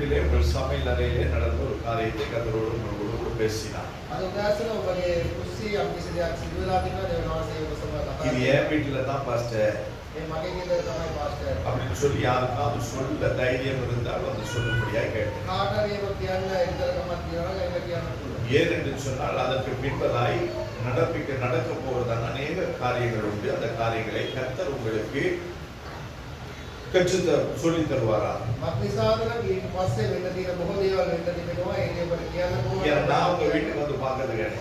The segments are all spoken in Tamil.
வீட்டிலே உங்கள் சமையல் அறையிலே நடந்த ஒரு காரியத்தை கர்த்தரோடு உங்களோடு பேசினார். இது என் வீட்டில தான் பாஸ்டர் அப்படின்னு சொல்லி யாருக்காவது சொல்ல தைரியம் இருந்தால் வந்து சொல்லும்படியாக கேட்டேன். ஏன் என்று சொன்னால் அதற்கு பின்பதாய் நடக்க போவதான அநேக காரியங்கள் உண்டு. அந்த காரியங்களை கர்த்தர் உங்களுக்கு சொல்லி தருவாரா? நான் உங்க வீட்டுக்கு வந்து பார்க்கறது கிடையாது.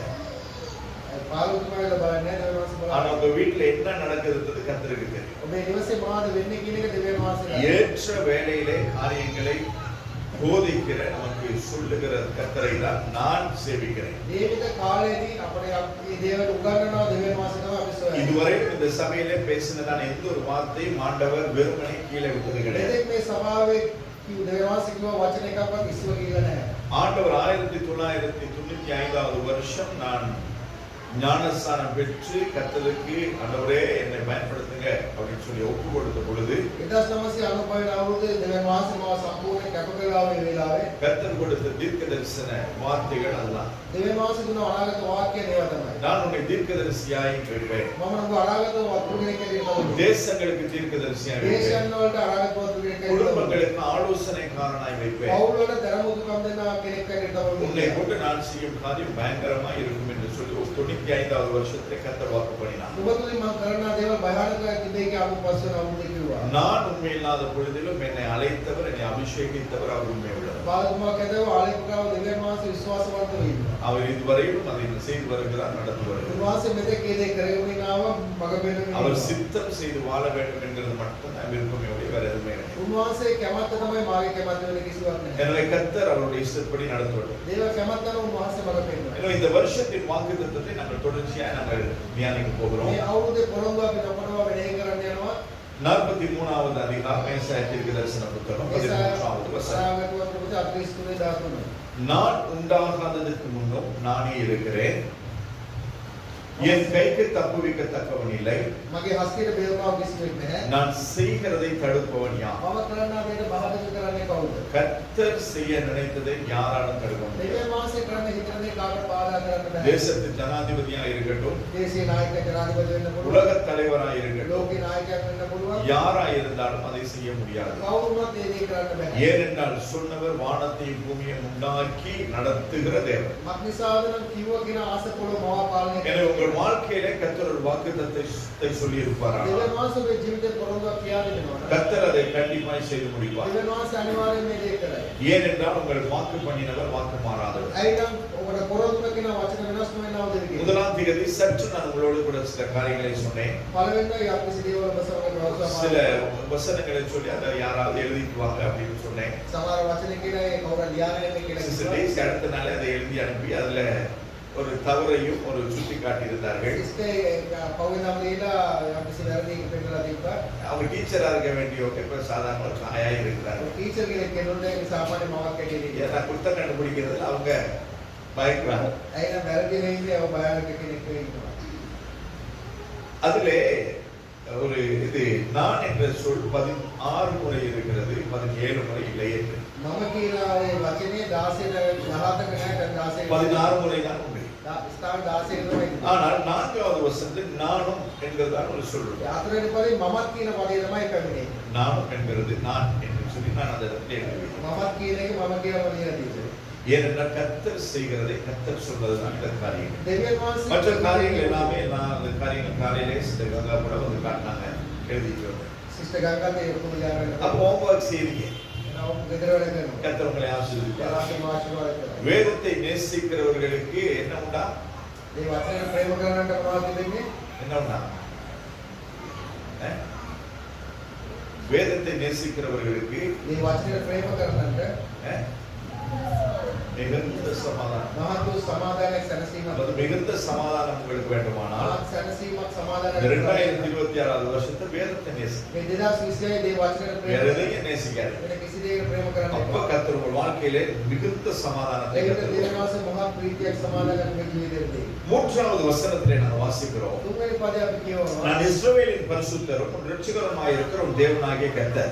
ஆனா உங்க வீட்டுல என்ன நடக்குதுன்றது கர்த்தருக்கு தெரியும். ஏற்ற வேளையிலே காரியங்களை போதிக்கிற நமக்கு சொல்லுகிற கர்த்தரை தான் நான் சேவிக்கிறேன். இதுவரை இந்த சபையிலே பேசின நான் எந்த ஒரு வார்த்தையும் ஆண்டவர் வெறுமனை கீழே விட்டது கிடையாது. ஆண்டவர் 1995 வருஷம் நான் ஞானஸ்தானம் பெற்று கர்த்தருக்கு ஆண்டவரே என்னை பயன்படுத்துங்க அப்படின்னு சொல்லி ஒப்பு கொடுத்த பொழுது கர்த்தர் கொடுத்த தீர்க்க தரிசன வார்த்தைகள் அதெல்லாம். நான் உன்னை தீர்க்கதரிசியாய் வைப்பேன், தேசங்களுக்கு தீர்க்கதரிசியாய் வைப்பேன், குடும்பங்களுக்கு ஆலோசனைக்காரனாய் வைப்பேன், உன்னை கொண்டு நான் செய்யும் காரியம் பயங்கரமா இருக்கும் என்று சொல்லி 95வது வருஷத்தை கர்த்தர் வாக்கு பண்ணினார். நான் உண்மை இல்லாத பொழுதிலும் என்னை அழைத்தவர், என்னை அபிஷேகித்தவர் அவர் உண்மை உள்ளவர். அவர் இதுவரையிலும் அதை செய்து வருகிறார், நடந்து வருகிறார். அவர் சித்தம் செய்து வாழ வேண்டும் என்கிறது மட்டும்தான் விருப்பமே ஒழிய வேற எதுவுமே இல்லை. எனவே கர்த்தர் அவருடைய இஷ்டப்படி நடத்துவார். இந்த வருஷத்தின் வாக்குத்தத்தத்தை நாங்கள் தொடர்ச்சியாக நாங்கள் தியானிக்க போகிறோம். 43வது அதிகாரம் ஏசாயா தீர்க்கதரிசன புத்தகம் 13வது வசனம். நான் உண்டாகாததற்கு முன்னும் நானே இருக்கிறேன், என் கைக்கு தப்புவிக்கத்தக்கவன் இல்லை, நான் செய்கிறதை தடுப்பவன் யார்? கர்த்தர் செய்ய நினைத்ததை யாராலும் தடுக்க முடியாது. தேசத்தின் ஜனாதிபதியாக இருக்கட்டும், உலக தலைவராக இருக்கட்டும், யாராக இருந்தாலும் அதை செய்ய முடியாது. ஏனென்றால் சொன்னவர் வானத்தையும் பூமியையும் உண்டாக்கி நடத்துகிற தேவன். எனவே உங்கள் வாழ்க்கையிலே கர்த்தர் ஒரு வாக்குத்தத்தத்தை சொல்லி இருப்பார். கர்த்தர் அதை கண்டிப்பாய் செய்து முடிப்பார். ஏனென்றால் உங்கள் வாக்கு பண்ணினவர் வாக்கு மாறாதவர். முதலாம் தேதி சற்று நான் உங்களோடு கூட சில காரியங்களை சொன்னேன். சில வசனங்களை சொல்லி அதை யாராவது எழுதிக்குவாங்க அப்படின்னு சொன்னேன். அடுத்த நாள் அதை எழுதி அனுப்பி அதுல ஒரு தவறையும் ஒரு சுட்டி காட்டியிருந்தார்கள். அவங்க டீச்சரா இருக்க வேண்டியவங்க இப்ப சாதாரண காயா இருக்கிறார்கள். குத்தம் கண்டுபிடிக்கிறதுல அவங்க பயக்கிறாங்க. அதிலே ஒரு இது நான் என்ற சொல் 16 முறை இருக்கிறது, 17 முறை இல்லை என்று. 16 முறை தான் உண்டு. ஆனால் 4வது வசனத்தில் நானும் என்கிறதான ஒரு சொல். நானும் என்கிறது நான் என்று சொல்லி நான் அந்த ஏனென்றால் கர்த்தர் செய்கிறதை கர்த்தர் சொல்வதுதான் இந்த காரியம். மற்ற காரியங்கள் எல்லாமே அந்த காரியங்கள் காலையிலே சிஸ்டர் கங்கா கூட வந்து காட்டினாங்க, எழுதிட்டு அப்போ ஹோம்வொர்க் செய்வீங்க. கர்த்தர் உங்களை ஆசீர்வதிப்பார். வேதத்தை நேசிக்கிறவர்களுக்கு என்ன உண்டா? என்ன உண்டா? வேதத்தை நேசிக்கிறவர்களுக்கு மிகுந்த சமாதானம், மிகுந்த சமாதானம் உங்களுக்கு வேண்டுமானால் 2026 வருஷத்தை வேதத்தை நேசிக்காது. அப்ப கர்த்தர் உங்கள் வாழ்க்கையிலே மிகுந்த சமாதானத்தை. 3வது வசனத்திலே நான் வாசிக்கிறோம், நான் இஸ்ரவேலின் பரிசுத்தரும் இரட்சகருமாய் இருக்கிற தேவனாகிய கர்த்தர்.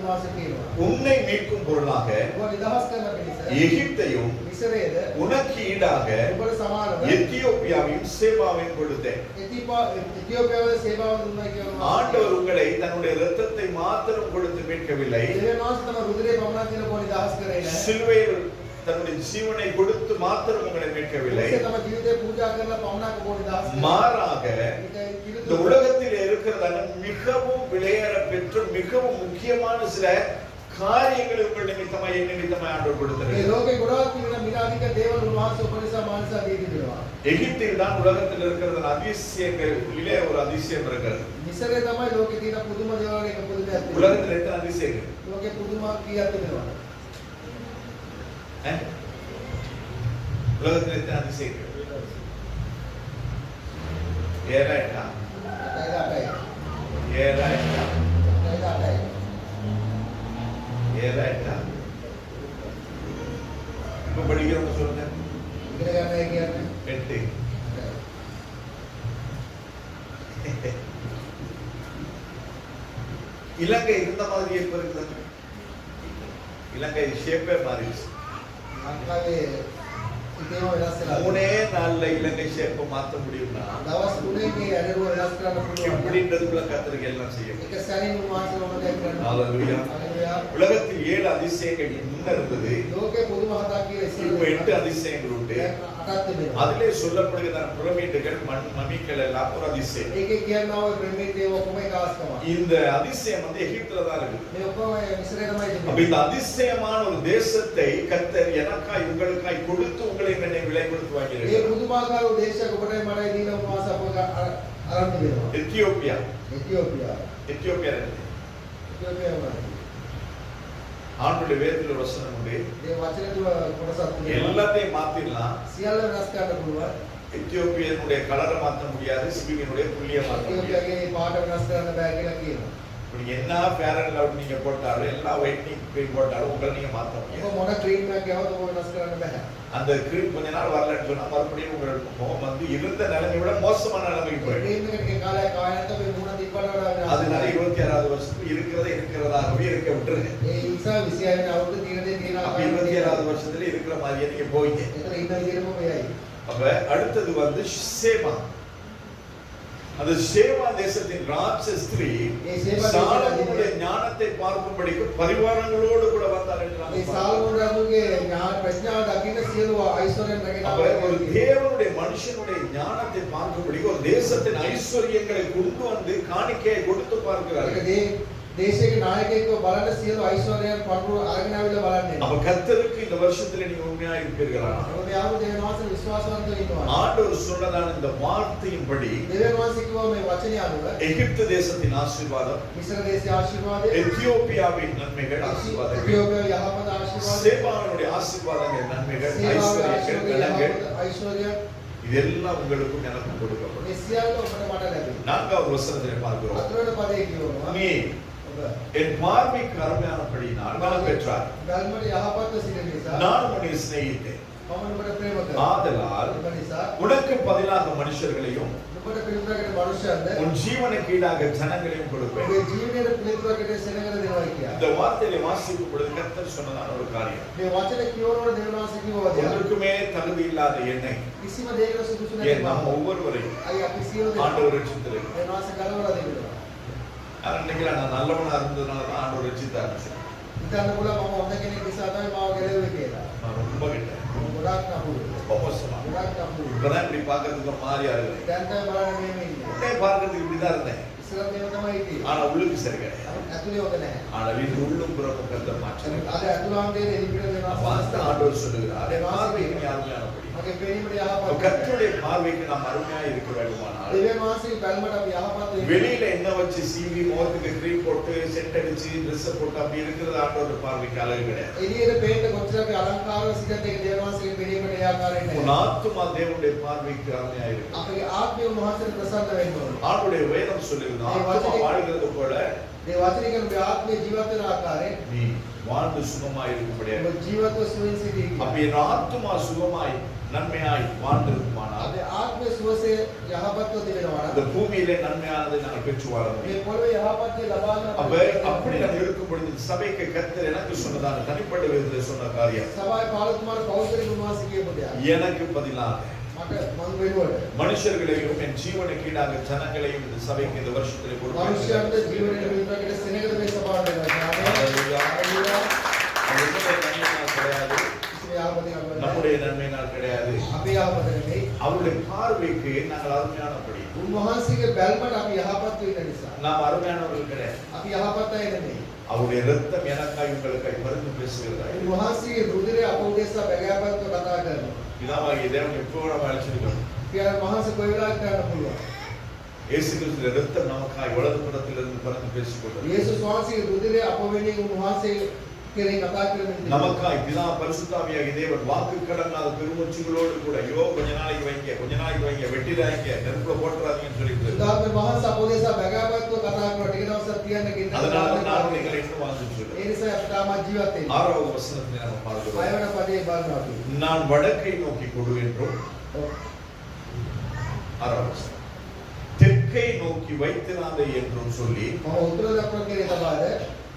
උන්වහන්සේ කියනවා. உன்னை மீட்கும் பொருளாக ඔබ නිදහස් කරන පිණිස எகிப்தையும் මිසරයේද உனக்கு ஈடாக ඔබට සමානව எத்தியோப்பியாவையும் சேபாவையும் கொடுத்தேன். එතියෝපියාවේ සේවාව දුන්නා කියනවා. ஆண்டவர் உங்களை தன்னுடைய இரத்தத்தை மாத்திரம் கொடுத்து மீட்கவில்லை. දෙවියන් වහන්සේ තම රුධිරේ පමණක් දෙන කො නිදහස් කරේ නැහැ. சிலுவையில் தன்னுடைய ஜீவனை கொடுத்து மாத்திரம் உங்களை மீட்கவில்லை. තම ජීවිතේ පූජා කරලා පමණක් කො නිදහස් කරේ. மாறாக இந்த உலகத்தில் இருக்கிறதான மிகவும் விலையேற பெற்ற மிகவும் முக்கியமான சில காரியங்களை உங்கள் நிமித்தமாய் என் நிமித்தமாய் ஆண்டவர் கொடுத்தார். මේ ලෝකේ ගොඩාක් තිබෙන මිලාදික දේවල් උන්වහන්සේ උපනිසා මානසා දී තිබෙනවා. எகிப்தில் தான் உலகத்தில் இருக்கிறதான அதிசயங்களிலே ஒரு அதிசயம் இருக்கிறது. මිසරේ තමයි ලෝකේ තියෙන පුදුම දේවල් එක පුදුමයක් තියෙනවා. உலகத்தில் எத்தனை அதிசயங்கள்? ලෝකේ පුදුම කීයක් තිබෙනවා. உலகத்தில் எத்தனை அதிசயங்கள்? 7 இப்ப படிக்கிறவங்க சொல்லுங்க. 8 இலங்கை இருந்த மாதிரி எப்ப இருக்குது? இலங்கை ஷேப்பே மாறிடுச்சு. மூணே நாள்ல இலங்கை ஷேப்பை மாற்ற முடியும்னா எப்படின்றதுக்குள்ள கர்த்தருக்கு எல்லாம் செய்யும். உலகத்தில் 7 அதிசயங்கள் முன்ன இருந்தது. இப்ப 8 அதிசயங்கள் உண்டு. அதிலே சொல்லப்படுகிற பிரமிடுகள் மம்மிகள் எல்லாம் ஒரு அதிசயம். இந்த அதிசயம் வந்து எகிப்துல தான் இருக்குது. அப்ப இந்த அதிசயமான ஒரு தேசத்தை கர்த்தர் எனக்காய் உங்களுக்காய் கொடுத்து உங்களை என்னை விலை கொடுத்து வாங்கியிருக்கிறார். எத்தியோப்பியா ஆண்டுடைய வேதத்துல ஒரு வசனம் உண்டு. எல்லாத்தையும் மாத்திடலாம். எத்தியோப்பியனுடைய கலரை மாற்ற முடியாது, சிபியனுடைய புள்ளியை மாற்ற முடியாது. என்ன ஃபேர் அண்ட் லவ்லி நீங்க போட்டாலும் எல்லா ஒயிட்னிங் கிரீம் போட்டாலும் உங்களை நீங்க மாற்ற முடியாது. அந்த கிரீம் கொஞ்ச நாள் வரலன்னு சொன்னா மறுபடியும் உங்களுக்கு முகம் வந்து இருந்த நிலைமை விட மோசமான நிலைமைக்கு போயிடும். அதனால 26வது வருஷத்துக்கு இருக்கிறதாகவே இருக்க விட்டுருங்க. 27வது வருஷத்துல இருக்கிற மாதிரியே நீங்க போயிங்க. அப்ப அடுத்தது வந்து சேமா. அந்த சேமா தேசத்தின் ராட்சஸ்திரீ சாலமோனுடைய ஞானத்தை பார்க்கும்படிக்கு பரிவாரங்களோடு கூட வந்தார் என்று நாம் ஒரு தேவனுடைய மனுஷனுடைய ஞானத்தை பார்க்கும்படிக்கு ஒரு தேசத்தின் ஐஸ்வர்யங்களை கொண்டு வந்து காணிக்கையை கொடுத்து பார்க்கிறார்கள். தேசಕ್ಕೆ ನಾಯಕತ್ವ බලන සියලු ಐಶ್ವರ್ಯයන් පඬු අරගෙන ආවිල්ලා බලන්නේ. அப்ப கர்த்தருக்கு இந்த வருஷத்துல நீங்க உண்மையா இருப்பீர்களா? நம்ம யாரும் தேவனாசன விசுவாசவந்தர் ඉන්නවා. ஆண்டவர் சொன்னதான இந்த வார்த்தையின்படி தேவனாசிக்குவ මේ වචනේ අනුව எகிப்து தேசத்தின் ஆசீர்வாதம், மிஸ்ர தேச ஆசீர்வாதம், எத்தியோப்பியாவின் நன்மைகள் ஆசீர்வாதம், எத்தியோப்பியா யஹோவா ஆசீர்வாதம், சேபாவினுடைய ஆசீர்வாதங்கள் நன்மைகள் ஐஸ்வர்யங்கள் கலங்கள் ஐஸ்வர்யம் இதெல்லாம் உங்களுக்கு எனக்கு கொடுக்கப்படும். මේ සියල්ල ඔබට මට ලැබෙනවා. 4வது வசனத்திலே பார்க்கிறோம். 4வது පදයේ කියනවා. நீ என் பார்வைக்கு அருமையானபடியினால் நான் பெற்றார். நான் உன்னை சிநேகித்தேன். ஆதலால் உனக்கு பதிலாக மனுஷர்களையும் உன் ஜீவனுக்கு ஈடாக ஜனங்களையும் கொடுப்பேன். இந்த வார்த்தையை வாசிக்கும் பொழுது கர்த்தர் சொன்னதான ஒரு காரியம். ஒன்றுக்குமே தகுதி இல்லாத என்னை நாம் ஒவ்வொருவரையும் ஆண்டவர் ரட்சித்திருக்கிறார். நான் நல்லவனா இருந்ததுனால தான் ஆண்டவர் ரட்சித்தார். ரொம்ப கிட்டேன் இப்பதான் இப்படி பாக்குறதுக்கு மாறி ஆகுது. பார்க்கறதுக்கு இப்படிதான் இருந்தேன். ஆனா உள்ளுக்கு சரி கிடையாது. ஆனா வீட்டு உள்ளும் புறமும் கர்த்தர் மாற்றம். ஆண்டவர் சொல்லுகிறார் பார்வைக்கு அருமையானபடி கர்த்தருடைய பார்வைக்கு நாம் அருமையா இருக்க வேண்டுமானால் வெளியில என்ன வச்சு சீவி முகத்துக்கு கிரீம் போட்டு செட் அடிச்சு ட்ரெஸ் போட்டு அப்படி இருக்கிறது ஆண்டவர் பார்வைக்கு அழகு கிடையாது. உன் ஆத்துமா தேவனுடைய பார்வைக்கு அருமையா இருக்கு. ஆண்டுடைய வேதம் சொல்லுகிறது ஆத்துமா வாழ்கிறது போல ඒ වචනේ කියන ඔබේ ආත්මය ජීවත් වෙන ආකාරය நீ வாழ்ந்து சுகமாய் இருக்கும்படியாக ඔබ ජීවත්ව සුවයෙන් සිටී. அப்ப என் ஆத்துமா சுகமாய் நன்மையாய் வாழ்ந்திருக்குமானால் අපේ ආත්මය සුවසේ යහපත්ව තිබෙනවා இந்த නම් பூமியிலே நன்மையானதை நாங்கள் பெற்று வாழ முடியும். මේ පොළවේ යහපත්ය ලබා ගන්න அப்ப அப்படி நான் இருக்கும் பொழுது சபைக்கு கர்த்தர் எனக்கு சொன்னதான தனிப்பட்ட விதத்தில் சொன்ன காரியம் සභාවේ පාලතුමාට පෞද්ගලික උන්වහන්සේ කියපු දෙයක්. எனக்கு பதிலாக මට මං වෙනුවට மனுஷர்களையும் என் ஜீவனுக்கு ஈடாக ஜனங்களையும் இந்த சபைக்கு இந்த வருஷத்திலே මනුෂ්‍යයන්ට ජීවනයේ විතරකට සෙනගට මේ සභාවට එනවා. அது என்னுடைய நன்மையினால் கிடையாது, நம்முடைய நன்மையினால் கிடையாது. අපේ යහපත නෙමෙයි. அவருடைய பார்வைக்கு நாங்கள் அருமையானபடி උන්වහන්සේගේ බැල්මට අපි යහපත් වෙන නිසා. நாம் அருமையானவர்கள் கிடையாது. අපි යහපත් අය නෙමෙයි. அவருடைய ரத்தம் எனக்காய் உங்களுக்காய் மருந்து பேசுகிறதா. උන්වහන්සේගේ රුධිරය අප උදෙසා බැගෑපත්ව කතා කරනවා. பிதாவாகிய தேவன் எப்போ நம்ம அழைச்சிருக்கோம். පියාණන් වහන්සේ කොයි වෙලාවක කරන්න පුළුවන්. இயேசு கிறிஸ்துவின் ரத்தம் நமக்காய் வலது புறத்திலிருந்து பறந்து பேசிக்கொண்டது. යේසුස් වහන්සේගේ රුධිරය අප වෙනුවෙන් උන්වහන්සේ කෙරෙහි කතා කරමින් நமக்காய் பிதா பரிசுத்தாவியாகிய தேவன் வாக்கு கடங்காத பெருமூச்சுகளோடு கூட ஐயோ கொஞ்ச நாளைக்கு வைங்க வெட்டிடாதீங்க நெருப்புல போட்டுறாதீங்கன்னு சொல்லிட்டு සුදාපේ වහන්සේ අප උදෙසා බැගෑපත්ව කතා කරනවා. ටික දවසක් තියන්න ගින්න. அதனால நான் நீங்கள் இன்னும் வாழ்ந்துட்டு இருக்கேன். ඒ නිසා අපි තාමත් ජීවත් වෙන්නේ. 6வது வசனத்தை நம்ம பார்க்கிறோம். 6 වෙනි පදයේ බලනවා අපි. நான் வடக்கை நோக்கி கொடு என்றும் 6வது வசனம் தெற்கை நோக்கி வைத்திராதே என்றும் சொல்லி මම උත්තර දක්වන කෙරේ තබාද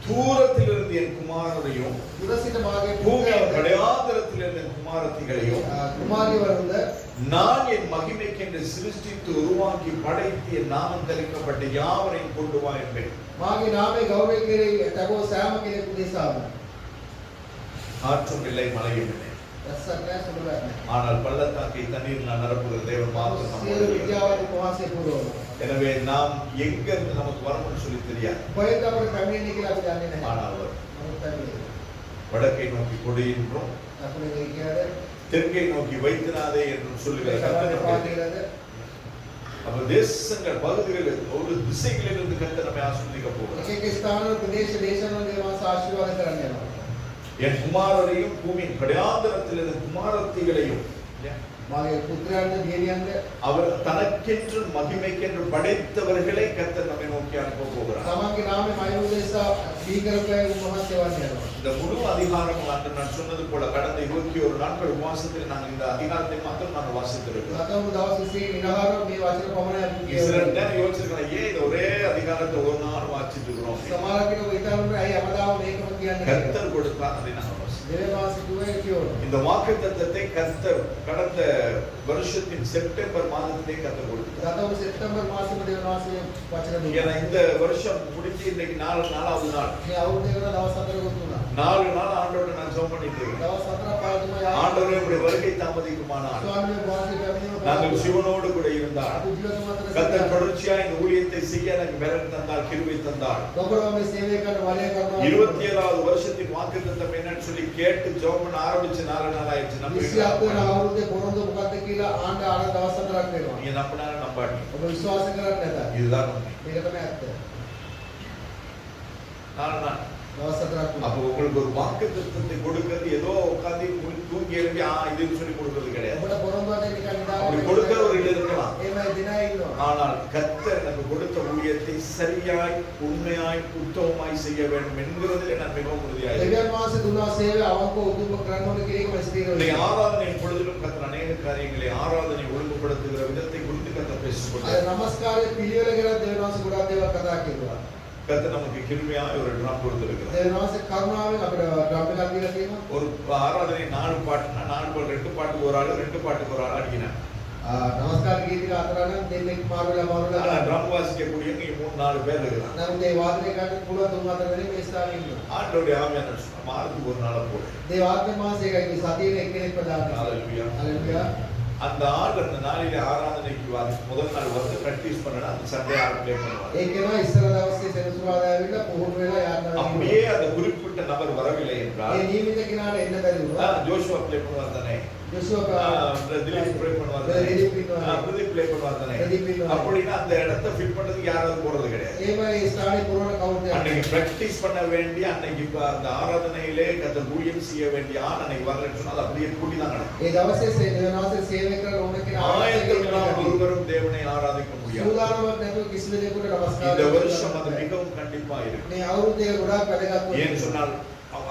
தூரத்திலிருந்து என் குமாரரையும் දුර සිට මාගේ பூமியின் கடையாந்திரத்திலிருந்து என் குமாரத்திகளையும் කුමාරිවරුන්ද நான் என் மகிமைக்கென்று சிருஷ்டித்து உருவாக்கி படைத்து என் நாமம் தரிக்கப்பட்ட யாவரையும் கொண்டு வா என்பேன். මාගේ නාමයේ ගෞරවය කෙරෙහි තබෝ සෑම කෙනෙකු දෙසාම ஆற்றும் இல்லை மழையும் இல்லை, රසක් නැහැ සුළු නැහැ. ஆனால் பள்ளத்தாக்கை தண்ணீர் நான் நிரப்புகிற தேவன் மாத்திரம் සියලු நம்முடைய தேவன். විද්‍යාවත් උපවාසයේ පුරවනවා. எனவே நாம் எங்க இருந்து நமக்கு வரணும்னு சொல்லி தெரியாது, කොහෙන්ද අපිට පැමිණෙන්නේ කියලා අපි දන්නේ නැහැ. ஆனால் அவர் නමුත් පැමිණෙන්නේ. வடக்கை நோக்கி கொடு என்றும் අපේ මේ කියලාද தெற்கை நோக்கி வைத்திராதே என்றும் சொல்லுகிற கர்த்தர் நம்முடைய පාටිලාද அப்ப தேசங்கள் பகுதிகளில் ஒரு திசைகளிலிருந்து கர்த்தர் நம்மை ஆசீர்வதிக்க போகிறார். එක එක ස්ථානවල ප්‍රදේශ දේශවල දේවාස ආශිර්වාද කරන්න යනවා. என் குமாரரையும் பூமியின் கடையாந்திரத்திலிருந்து குமாரத்திகளையும் මාගේ පුත්‍රයන්ද දියණියන්ද அவர் தனக்கென்று மகிமைக்கென்று படைத்தவர்களை கர்த்தர் நம்மை நோக்கி அனுப்ப போகிறார். තමන්ගේ නාමයේ මයෝ දේශා දීකරපෑ උන්වහන්සේ වන්නේ යනවා. இந்த முழு அதிகாரம் அன்று நான் சொன்னது போல கடந்த 21 நாட்கள் உபவாசத்தில் நாங்கள் இந்த அதிகாரத்தை மாத்திரம் நாங்கள் வாசித்திருக்கிறோம். ගතවු දවස් 20 නිරහර මේ වචන පමණයි අපි சில කියවන්නේ. நேரம் யோசிச்சிருக்கேன், ஏன் இந்த ஒரே அதிகாரத்தை ஒரு நாள் வாசிச்சுட்டு இருக்கிறோம். සමහර කෙනෙකු හිතන්නේ ඇයි හැමදාම මේකම කියන්නේ කියලා. கர்த்தர் கொடுத்தார் அதை நாங்கள் வாசிக்கிறோம். දේවාසික දුවේ කියවනවා. இந்த வாக்குத்தத்தத்தை கர்த்தர் கடந்த வருஷத்தின் செப்டம்பர் மாதத்திலே கர்த்தர் கொடுத்தார். ගතවු සෙප්තැම්බර් මාසෙම දේවාසික වචන ஏன்னா දුන්නා. இந்த வருஷம் முடிஞ்சு இன்னைக்கு நாலாவது நாள். මේ අවුරුද්දේ කරන දවස් 4කුත් වුණා. 4 நாள் ஆண்டவரை நான் ஜெபம் பண்ணிட்டு இருக்கேன். දවස් 4ක් පාරතුමා යා. ஆண்டவருடைய வருகை தாமதிக்குமானால் ස්වාමීන් වහන්සේ පැමිණීම நாங்கள் சிவனோடு கூட இருந்தால் අපි ජීවිත මතක கர்த்தர் தொடர்ச்சியாக இந்த ஊழியத்தை செய்ய எனக்கு பலன் தந்தார், கிருபை தந்தார். ඔබව මේ සේවය කරන වලය කරනවා. 27வது வருஷத்தின் வாக்குத்தத்தம் என்னன்னு சொல்லி கேட்டு ஜெபம் பண்ண ஆரம்பிச்சு 4 நாள் ஆயிடுச்சு. 27 වෙනි நம்ம අවුරුද්දේ පොරොන්දු මොකක්ද කියලා ආණ්ඩ ආන දවස් 4ක් වෙනවා. நீங்க நம்பினாலும் நம்பாட்டி ඔබ විශ්වාස කරන්නේ නැත. இதுதான் உண்மை. මේක තමයි ඇත්ත. 4 நாள். දවස් 4ක් වුණා. அப்போ உங்களுக்கு ஒரு வாக்குத்தத்தத்தை கொடுக்கிறது ஏதோ உட்கார்ந்து தூங்கி எழுப்பி இதுன்னு சொல்லி கொடுக்கிறது கிடையாது. ඔබට පොරොන්දුවට නිකන් அப்படி නිදාගන්න கொடுக்கிற ஒரு இடம் இருக்கலாம். එහෙමයි දිනයි ඉන්නවා. ஆனால் கர்த்தர் எனக்கு கொடுத்த ஊழியத்தை சரியாய் உண்மையாய் உத்தமமாய் செய்ய வேண்டும் என்கிறதிலே நான் மிகவும் உறுதியாய் දෙවියන් වහන්සේ දුන්නා සේවය අවංකව උතුම්ව කරන්න ඕන කියන එක මම ස්ථිරව இந்த ඉන්නවා. ஆராதனை பொழுதிலும் கர்த்தர் அநேக காரியங்களை ஆராதனை ஒழுங்குபடுத்துகிற விதத்தை குறித்து கர்த்தர் අද பேசிக்கொண்டார். නමස්කාරයේ පිළිවෙල ගැන දෙවියන් වහන්සේ ගොඩාක් දේවල් කතා කළා. கர்த்தர் நமக்கு கிருபையாய் ஒரு ட்ரம் கொடுத்திருக்கிறார். දෙවියන් වහන්සේ කරුණාවෙන් අපිට ඩ්‍රම් එකක් දීලා තියෙනවා. ஒரு ஆராதனை 4 பாட்டுனா 4 பாட்டு 2 பாட்டுக்கு ஒரு ஆளு 2 பாட்டுக்கு ஒரு ஆள் அடிக்கினார். නමස්කාර ගීතික අතර නම් දෙන්නෙක් ஆனா මාරුලා ட்ரம் வாசிக்கக்கூடியவங்க 3-4 பேர் இருக்கிறாங்க. නමුත් ඒ වාදනය කරන්න පුළුවන් 3-4 දෙනෙක් මේ ස්ථානයේ ඉන්නවා. ஆண்டவருடைய ஆவியானவர் சொன்னார், வாரத்துக்கு ஒரு நாளை போடு. දේවාත්ම මාසයකයි මේ සතියේ එක්කෙනෙක් ප්‍රදාන කරනවා. ஹalleluya. හalleluya. அந்த ஆள் அந்த நாளிலே ஆராதனைக்கு முதல் நாள் வந்து பிராக்டிஸ் பண்ணனா அந்த சண்டே ஆள் ப்ளே பண்ணுவாங்க. ඒකේනවා ඉස්සර දවසේ සෙනසුරාදා ඇවිල්ලා පුහුණු වෙලා යන්න அப்படியே அந்த குறிப்பிட்ட நபர் வரவில்லை என்றால் ඒ නියමිත කෙනාට එන්න බැරි වුණා. ஜோஷுவா ப்ளே பண்ணுவார் தானே, ජොෂුවා திலீப் ப்ளே பண்ணுவார் தானே, பிரதீப் ப்ளே பண்ணுவார் தானே. அப்படின்னா அந்த இடத்தை ஃபிட் பண்றதுக்கு யாராவது போறது கிடையாது. එහෙම ඒ ස්ථානේ පුරවන කවුරුද? அன்னைக்கு பிராக்டிஸ் பண்ண வேண்டிய அன்னைக்கு அந்த ஆராதனையிலே கத்த ஊழியம் செய்ய வேண்டிய ஆள் அன்னைக்கு வரலன்னு சொன்னா அது அப்படியே கூட்டி தான் நடக்கும். ඒ දවසේ දෙවියන්වහන්සේ සේවය කරන ඕන කෙනා ஆயத்தம் இல்லாமல் ஒருவரும் தேவனை ஆராதிக்க முடியாது. සූදානමක් නැතුව කිසිම දෙයකට නමස්කාර இந்த வருஷம் அது மிகவும் கண்டிப்பா இருக்கும். මේ අවුරුද්දේ ගොඩාක් වැදගත් වෙනවා. ஏன் சொன்னால்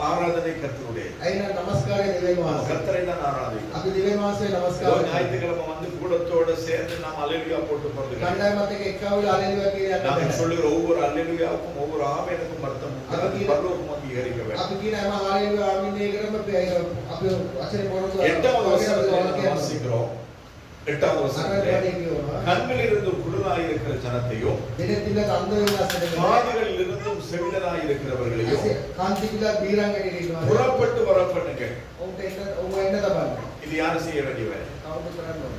ஆராதனை கர்த்தருடைய, අයින නමස්කාරය දෙවියන් වහන්සේ. கர்த்தரை தான் ஆராதிக்கிறோம். අපි දෙවියන් වහන්සේ ஒரு නමස්කාර ஞாயிற்றுக்கிழமை வந்து கூடத்தோட சேர்ந்து நாம் அல்லேலூயா போட்டு போறது கிடையாது. කණ්ඩායමත් එක්ක එක්කවල හalleluya කියලා நாங்கள் යන්න. சொல்லுகிற ஒவ்வொரு அல்லேலூயாவுக்கும் ஒவ்வொரு ஆமெனுக்கும் அர்த்தம் உண்டு. அது பரலோகம் அங்கீகரிக்க வேண்டும். අපි කියන හැම හalleluya ආමීන් එකකම අපි වචනේ පොරොත්තු எட்டாவது வசனத்தை வாசிக்கிறோம். எட்டாவது வசனத்திலே கண்ணில் இருந்தும் குருடாய் இருக்கிற ஜனத்தையும் දෙනෙතිල අන්ධ වෙනස් காதுகளில் இருந்தும் செவிடராய் இருக்கிறவர்களையும் කාන්තිකල බීරංගනේ ඉන්නවා. புறப்பட்டு வர பண்ணுங்க. ඔවුන්ට එන්න තබන්න. இது யார் செய்ய வேண்டிய வேலை? කවුද කරන්න ඕන?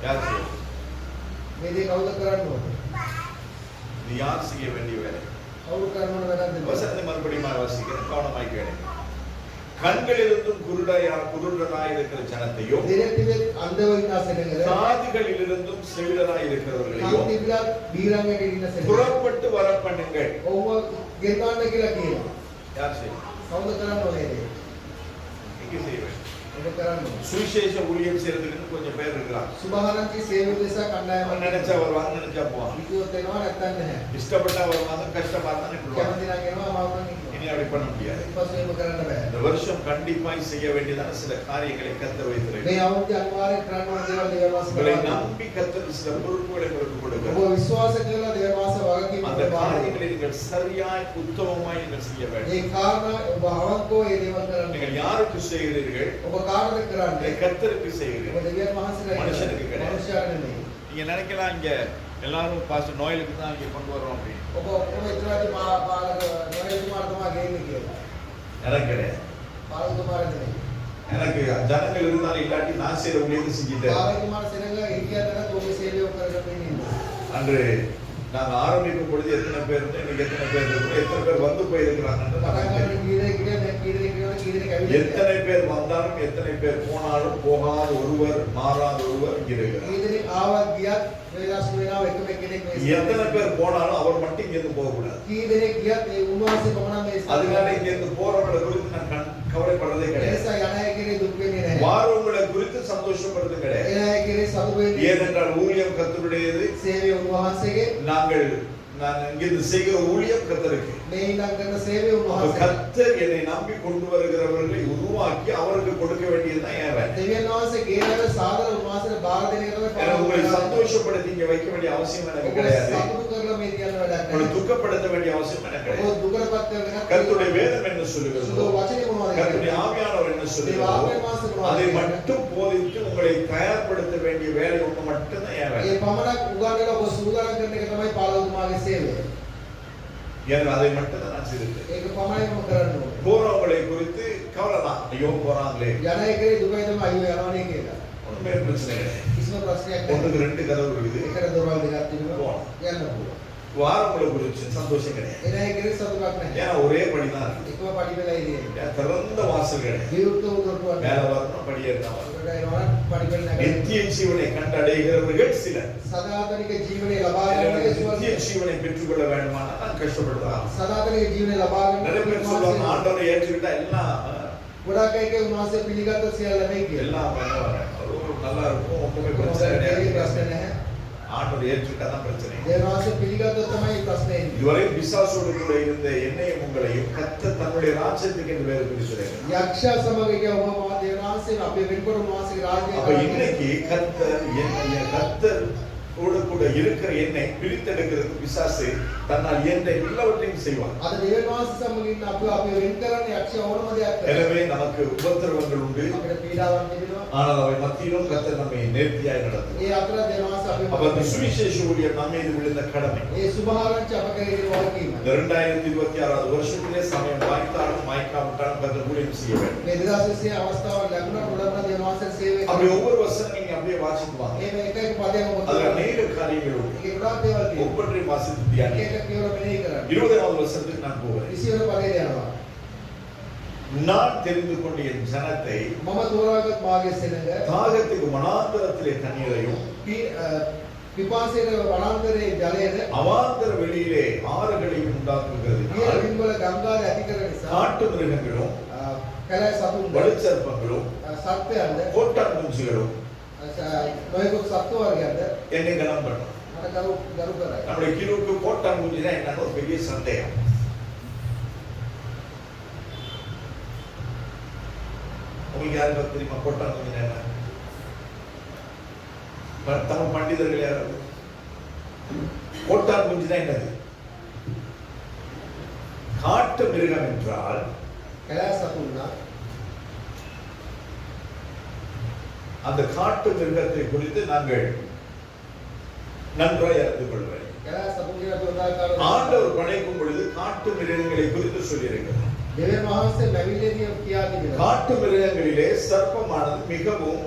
யார் செய்ய? මේ දේ කවුද කරන්න ඕන? இது யார் செய்ய வேண்டிய வேலை? කවුද කරන්න ඕන වැඩක්ද? வசனத்தை மறுபடியும் வாசிக்கிறேன், கவனமாய் கேளுங்க. கண்களிலிருந்தும் குருடராய் இருக்கிற ஜனத்தையும் දෙනෙතිල අන්ධ වෙනස් වෙනකල காதுகளிலிருந்தும் செவிடராய் இருக்கிறவர்களையும் කාන්තිකල බීරංගනේ ඉන්න සෙනඟ. புறப்பட்டு வர பண்ணுங்கள். ඔව්ව ගෙන්නන්න කියලා කියනවා. யார் செய்ய? කවුද කරන්න ඕනේ මේ දේ? நீங்க செய்ய வேண்டும். ඒක කරන්න ඕන. சுவிசேஷ ஊழியம் செய்யறதுக்கு கொஞ்சம் பேர் இருக்கலாம். සුභාරංචි සේවය දෙස කණ්ඩායමක් அவன் நினைச்சா வருவாங்க, நினைச்சா போவாங்க. විකුවත් වෙනවා නැත්තම් නැහැ. இஷ்டப்பட்டா வருவாங்க, கஷ்டமா இருந்தா நின்றுவாங்க. කැමති නම් එනවා අමාරු නම් இனி அப்படி பண்ண முடியாது. ඊපස්සේ එහෙම කරන්න බෑ. இந்த வருஷம் கண்டிப்பாய் செய்ய வேண்டியதான சில காரியங்களை கர்த்தர் මේ வைத்திருக்கிறார். අවුරුද්ද අනිවාර්යෙන් කරන්න ඕන දේවල් දෙවියන් වහන්සේ உங்களை කරනවා. நம்பி கர்த்தர் சில பொறுப்புகளை உங்களுக்கு ඔබ கொடுக்கிறார். විශ්වාස කරලා දෙවියන් වහන්සේ වගකීම් அந்த ඔබ காரியங்களை நீங்கள் சரியாய் உத்தமமாய் நீங்கள் செய்ய வேண்டும். මේ කාරණා ඔබ අවංකව ඒ දේවල් කරන්න. நீங்கள் யாருக்கு செய்கிறீர்கள்? ඔබ කාටද කරන්නේ? கர்த்தருக்கு ඔබ செய்கிறீர்கள். දෙවියන් වහන්සේලා மனுஷனுக்கு கிடையாது. මනුෂ්‍යයන් නෙමෙයි. நீங்க நினைக்கலாம் இங்க எல்லாரும் பாஸ்டர் நோயலுக்கு தான் இங்க கொண்டு வரோம் அப்படின்னு. ඔබ ඔක්කොම ඉතරාදී පාලක නොයෙකුමාර තමයි ගෙන්නේ කියලා. எனக்கு கிடையாது. පාලකතුමාර නෙමෙයි. எனக்கு ஜனங்கள் இருந்தாலும் இல்லாட்டி நான் செய்யற ஊழியத்தை செஞ்சுட்டேன். පාලකතුමාර සෙනඟ හිටියද නැත්නම් ඔබේ සේවය කරගෙන ඉන්නේ. அன்று நாங்க ஆரம்பிக்கும் பொழுது எத்தனை பேர் இருந்து இன்னைக்கு எத்தனை பேர் இருக்கு, எத்தனை பேர் வந்து போயிருக்கிறாங்கன்னு පටන් ගන්න කීදේ කීදේ எத்தனை பேர் வந்தாலும் எத்தனை பேர் போனாலும் போகாத ஒருவர் மாறாத ஒருவர் இங்க இருக்கிறார். කීදේ ආවත් ගියත් වේලාස් වෙනවා එකම කෙනෙක් මේ எத்தனை பேர் போனாலும் அவர் மட்டும் இங்க இருந்து போக கூடாது. කීදේ ගියත් ඒ උන්වහන්සේ පමණ මේ அதனால இங்க இருந்து போறவங்களை குறித்து நான் கவலைப்படுறதே கிடையாது. ඒසා යන අය කෙරේ දුක් වෙන්නේ නැහැ. வாரவங்களை குறித்து சந்தோஷப்படுறது கிடையாது. එන අය කෙරේ සතුටු වෙන්නේ. ஏனென்றால் ஊழியம் கர்த்தருடையது. සේවය උන්වහන්සේගේ. நான் இங்கிருந்து செய்கிற ஊழியம் கர்த்தருக்கு. මේ ඉඳන් කරන සේවය උන්වහන්සේ. கர்த்தர் என்னை நம்பி கொண்டு வருகிறவர்களை உருவாக்கி அவருக்கு கொடுக்க வேண்டியதுதான் என் வேலை. දෙවියන් වහන්සේ ගේනවල සාදර උන්වහන්සේට බාර දෙන එක තමයි உங்களை சந்தோஷப்படுத்தி இங்க வைக்க வேண்டிய அவசியம் எனக்கு கிடையாது. සතුටු කරලා මේ කියන වැඩක් உங்களை නැහැ. துக்கப்படுத்த வேண்டிய அவசியம் எனக்கு ඔබ கிடையாது. දුකටපත් කරගෙන கர்த்தருடைய வேதம் என்ன சொல்லுகிறது? සුදු වචනේ මොනවද கர்த்தருடைய කියන්නේ? ஆவியானவர் என்ன சொல்லுகிறது? அதை மட்டும் போதித்து உங்களை தயார்படுத்த வேண்டிய வேலை ஒன்று மட்டும்தான் என் வேலை. ඒ පමණක් උගන්වලා ඔබ සූදානම් කරන එක තමයි පාලකතුමාගේ සේවය. ஏன்னா அதை மட்டும் தான் நான் செய்திருக்கேன். ඒක පමණයිම කරන්න ඕනේ. போறவங்களை குறித்து கவலைதான். ஐயோ போறாங்களே, යන එකේ දුකයි තමයි අයියෝ යනවනේ කියලා. ஒண்ணுமே பிரச்சனை கிடையாது. කිසිම ප්‍රශ්නයක් නැහැ. ஒன்றுக்கு ரெண்டு கதவு இருக்குது. එකට දොරවල් දෙකක් තිබුණා. යන්න පුළුවන්. வாரங்களை குறித்து சந்தோஷம் கிடையாது. එන එකේ සතුටක් නැහැ. ஏன்னா ஒரே படிதான் இருக்கு. එකම පඩි වෙලා ඉන්නේ. ஏன் திறந்த வாசல் கிடையாது. විවෘත උදොට්ටුවක් மேல නැහැ. வரணும், படியேறணும். ඒකට එනවා පඩි වෙල නැහැ. நித்திய ஜீவனை கண்டடைகிறவர்கள் சிலர். සදාතනික ජීවනය ලබා எனவே ගන්න நித்திய ஜீவனை பெற்றுக்கொள்ள வேண்டுமானா நான் கஷ்டப்படுறேன். සදාතනික ජීවනය ලබා நிறைய பேர் சொல்லுவாங்க ගන්න ஆண்டவரை ஏற்றுக்கிட்டா எல்லாம் ගොඩක් අය කියන උන්වහන්සේ පිළිගත්ත සියල්ල නෙමෙයි කියලා. எல்லாம் பண்ணுவாங்க. அது நல்லா இருக்கும், ஒன்றுமே பிரச்சனை ඒකේ ප්‍රශ්න கிடையாது. නැහැ. ஆண்டவரை ஏற்றுக்கிட்டா தான் பிரச்சனை. දේවාංශ පිළිගත්තොත් තමයි ප්‍රශ්නේ එන්නේ. இதுவரை பிசாசோடு கூட இருந்த என்னையும் உங்களையும் கர்த்தர் தன்னுடைய ராஜ்யத்துக்கு என்று வேறு பிரிச்சிருக்கிறார். යක්ෂයා සමග ගිය ඔබ මා දේවාංශේ අපේ වෙන්කොට උන්වහන්සේගේ රාජ්‍යය அப்ப இன்னைக்கு கர்த்தர் கூட இருக்கிற என்னை பிரித்தெடுக்கிறதுக்கு பிசாசு தன்னால் என்ற எல்லாவற்றையும் செய்வான். අද දේවාංශ සමග ඉන්න අපේ වෙන් කරන්නේ යක්ෂයා ඕනම දෙයක් කරනවා. எனவே நமக்கு உபத்திரவங்கள் உண்டு. අපිට පීඩාවක් තිබෙනවා. ஆனால் அவை மத்தியிலும் கர்த்தர் நம்மை நேர்த்தியாய் நடத்துவார். ඒ අතර දේවාංශ அப்ப அந்த சுவிசேஷ ஊழியம் நம்ம மீது விழுந்த கடமை. ඒ සුභාරංචි අප කෙරෙහි වගකීම. இந்த 2026 வருஷத்திலே சமயம் வாய்த்தாலும் வாய்க்காவிட்டாலும் கர்த்தர் ஊழியம் ஊழியம் செய்ய வேண்டும். මේ 2020 අවස්ථාව ලැබුණා මුලින්ම දෙවියන් වහන්සේ සේවය அப்படி ஒவ்வொரு வசனம் நீங்க அப்படியே வாசிக்குவாங்க. මේ එක එක පදයක්ම මොකද அதுல அநேக காரியங்கள் உண்டு. ඒක ගොඩාක් දේවල් තියෙනවා. ஒவ்வொன்றையும் வாசித்து தியானி. එක එක කියවල මෙනෙහි කරන්න. 20வது வசனத்துக்கு நான் போகிறேன். 20 වෙනි පදයට යනවා. நான் தெரிந்து கொண்ட என் ஜனத்தை මම තෝරාගත් මාගේ සෙනඟ தாகத்துக்கு வனாந்தரத்திலே தண்ணீரையும் පිපාසයට වනාන්තරයේ ජලයද அவாந்தர வெளியிலே ஆறுகளையும் உண்டாக்குகிறது. ඊළ බිම්වල ගංගාද ඇති කරන නිසා காட்டு மிருகங்களும் කැලෑ සතුන් வலுச்சர்ப்பங்களும் සත්වයන්ද கோட்டான் குஞ்சுகளும் නොයෙකුත් සත්ව වර්ගයන්ද என்னை கனம் பண்ணும். මට ගරු කරයි. நம்முடைய கிருவுக்கு கோட்டான் குஞ்சுனா என்னன்னு ஒரு பெரிய சந்தேகம். உங்களுக்கு யாருக்கு தெரியுமா கோட்டான் குஞ்சுனா என்ன? தமிழ் பண்டிதர்கள் யாராவது கோட்டான் குஞ்சுனா என்னது? காட்டு மிருகம் என்றால் කැලෑ සතුන්නා அந்த காட்டு மிருகத்தை குறித்து நாங்கள் நன்றாய் அறிந்து கொள்வேன். කැලෑ සතුන් කියන ප්‍රකාරය ஆண்டவர் படைக்கும் பொழுது காட்டு மிருகங்களை குறித்து சொல்லியிருக்கிறார். දෙවියන් වහන්සේ මැවිල්ලේදී කියා තිබෙනවා. காட்டு மிருகங்களிலே சர்ப்பமானது மிகவும்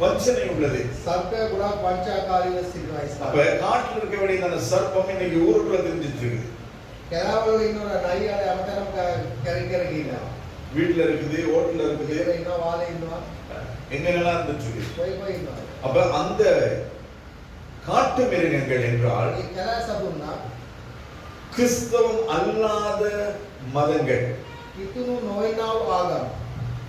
வஞ்சனை உள்ளது. සර්පය ගොඩාක් වංචාකාරීව සිටිනවා அப்ப காட்டில் இருக்க வேண்டிய அந்த சர்ப்பம் இன்னைக்கு ஊருக்குள்ள தெரிஞ்சிட்டு இருக்கு. කැලෑවල ඉන්නවන නයියාල යමතරම් කැරි කර ගිහිනවා. வீட்டுல இருக்குது, ஹோட்டல்ல இருக்குது, ඉතින් ඉන්නවා වාලේ ඉන්නවා. எங்கெல்லாம் இருந்துட்டு இருக்கு. කොයි කොයි ඉන්නවා. அப்ப அந்த காட்டு மிருகங்கள் என்றால் මේ කැලෑ සතුන්නා கிறிஸ்தவம் அல்லாத மதங்கள், කිතුණු නොවනා වූ ආගම්,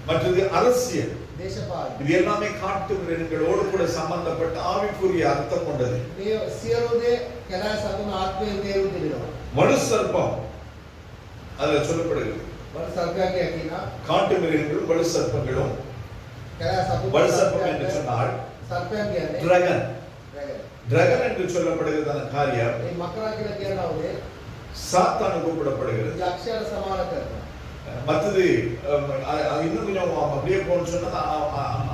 மற்றது அரசியல், දේශපාලන இது எல்லாமே காட்டு மிருகங்களோடு கூட சம்பந்தப்பட்ட ஆவிக்குரிய அர்த்தம் கொண்டது. මේ සියලු දේ කැලෑ සතුන් ආත්මයෙන් තේරුම් දෙනවා. வலு சர்ப்பம் அதுல சொல்லப்படுகிறது. වල සර්පයා කියනවා காட்டு மிருகங்களும் வலு சர்ப்பங்களும். කැලෑ සතුන් வலு சர்ப்பம் என்று சொன்னால் සර්පයා කියන්නේ டிராகன். dragon. டிராகன் என்று சொல்லப்படுகிறதான காரியம் මේ මකරා කියලා කියනවානේ சாத்தான் கூப்பிடப்படுகிறது. යක්ෂයාට සමාන කරනවා. மற்றது இன்னும் கொஞ்சம் அப்படியே போன்னு சொன்னா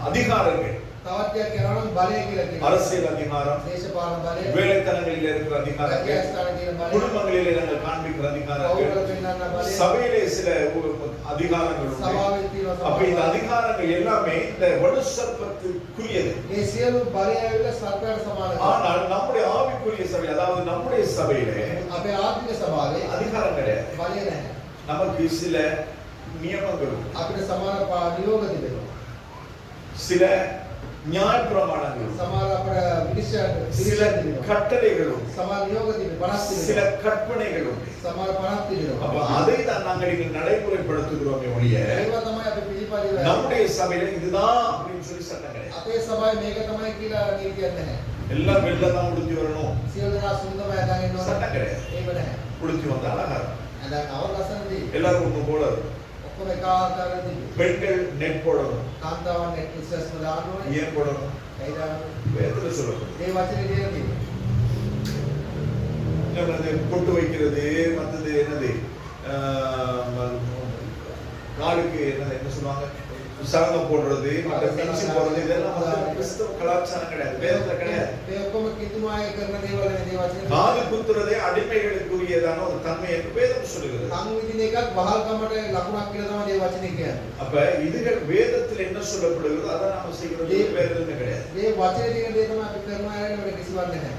அதிகாரங்கள், තවත් එකක් කියනවා නම් බලය කියලා කියනවා. அரசியல் அதிகாரம், දේශපාලන බලය, வேலைத்தனங்களில் இருக்கிற அதிகாரங்கள், රාජ්‍යස්ථාන කියන බලය, குடும்பங்களிலே நாங்கள் காண்பிக்கிற පෞද්ගල அதிகாரங்கள், පෙන්වන්න බලය, சபையிலே சில அதிகாரங்கள் உண்டு. සභාවේ තියෙන அப்ப இந்த அதிகாரங்கள் எல்லாமே இந்த வலு சர்ப்பத்துக்குரியது. මේ සියලු බලය ඇවිල්ලා සර්පයාට සමාන කරනවා. ஆனால் நம்முடைய ஆவிக்குரிய சபை, அதாவது நம்முடைய சபையிலே අපේ ආත්මික සභාවේ அதிகாரம் கிடையாது. බලය නැහැ. நமக்கு சில நியமங்கள் உண்டு. අපිට සමාන නියෝග තිබෙනවා. சில நியாய பிரமாணங்கள் உண்டு. සමාන අපේ சில විනිශ්චය තිබෙනවා. கட்டளைகள் உண்டு. සමාන නියෝග තිබෙනවා. 50 சில තිබෙනවා. கற்பனைகள் உண்டு. සමාන 50 அப்ப තිබෙනවා. அதை தான் நாங்கள் இங்க நடைமுறைப்படுத்துகிறோமே ஒழிய ඒවා තමයි අපි පිළිපදිනවා. நம்முடைய சபையில இதுதான் அப்படின்னு சொல்லி சட்டம் கிடையாது. අපේ සභාවේ මේක තමයි කියලා නීතියක් නැහැ. எல்லாம் வெள்ளை தான் உடுத்தி வரணும் සියලු දෙනා සුන්දරව ඇඳගෙන ඉන්නවා. சட்டம் கிடையாது. ඒක නැහැ. உடுத்தி வந்தா அழகா இருக்கும். ඇඳන් අවල් ලස්සනදී எல்லாரும் ஒண்ணு போல இருக்கும். ඔක්කොම එක ආකාරයෙන් තිබෙනවා. பெண்கள் நெட் போடணும். කාන්තාවන් නෙට්ෆ්ලික්ස් වල දාන්න ඕනේ. ஏன் போடணும்? ඒයි දාන්න. வேதத்துல சொல்லணும். ඒ වචනේ කියලා තියෙනවා. என்னது பொட்டு வைக்கிறது, மற்றது என்னது காலுக்கு என்னது என்ன சொல்லுவாங்க, சலங்கம் போடுறது, மற்ற பென்சி போடுறது, இதெல்லாம் வந்து கிறிஸ்தவ கலாச்சாரம் கிடையாது, வேதத்துல கிடையாது. මේ ඔක්කොම කිතුමාය කරන දේවල් නෙමෙයි වචනේ. காது குத்துறதே அடிமைகளுக்குரியதான ஒரு தன்மை என்று வேதம் சொல்லுகிறது. කන් විදින එකක් වහල්කමට ලකුණක් කියලා තමයි මේ වචනේ කියන්නේ. அப்ப இதுகள் வேதத்தில் என்ன சொல்லப்படுகிறதோ அதை நாம செய்கிறது வேற எதுவுமே கிடையாது. මේ වචනේ තියෙන දේ තමයි අපි කරනවා යන්නේ වෙන කිසිවක් නැහැ.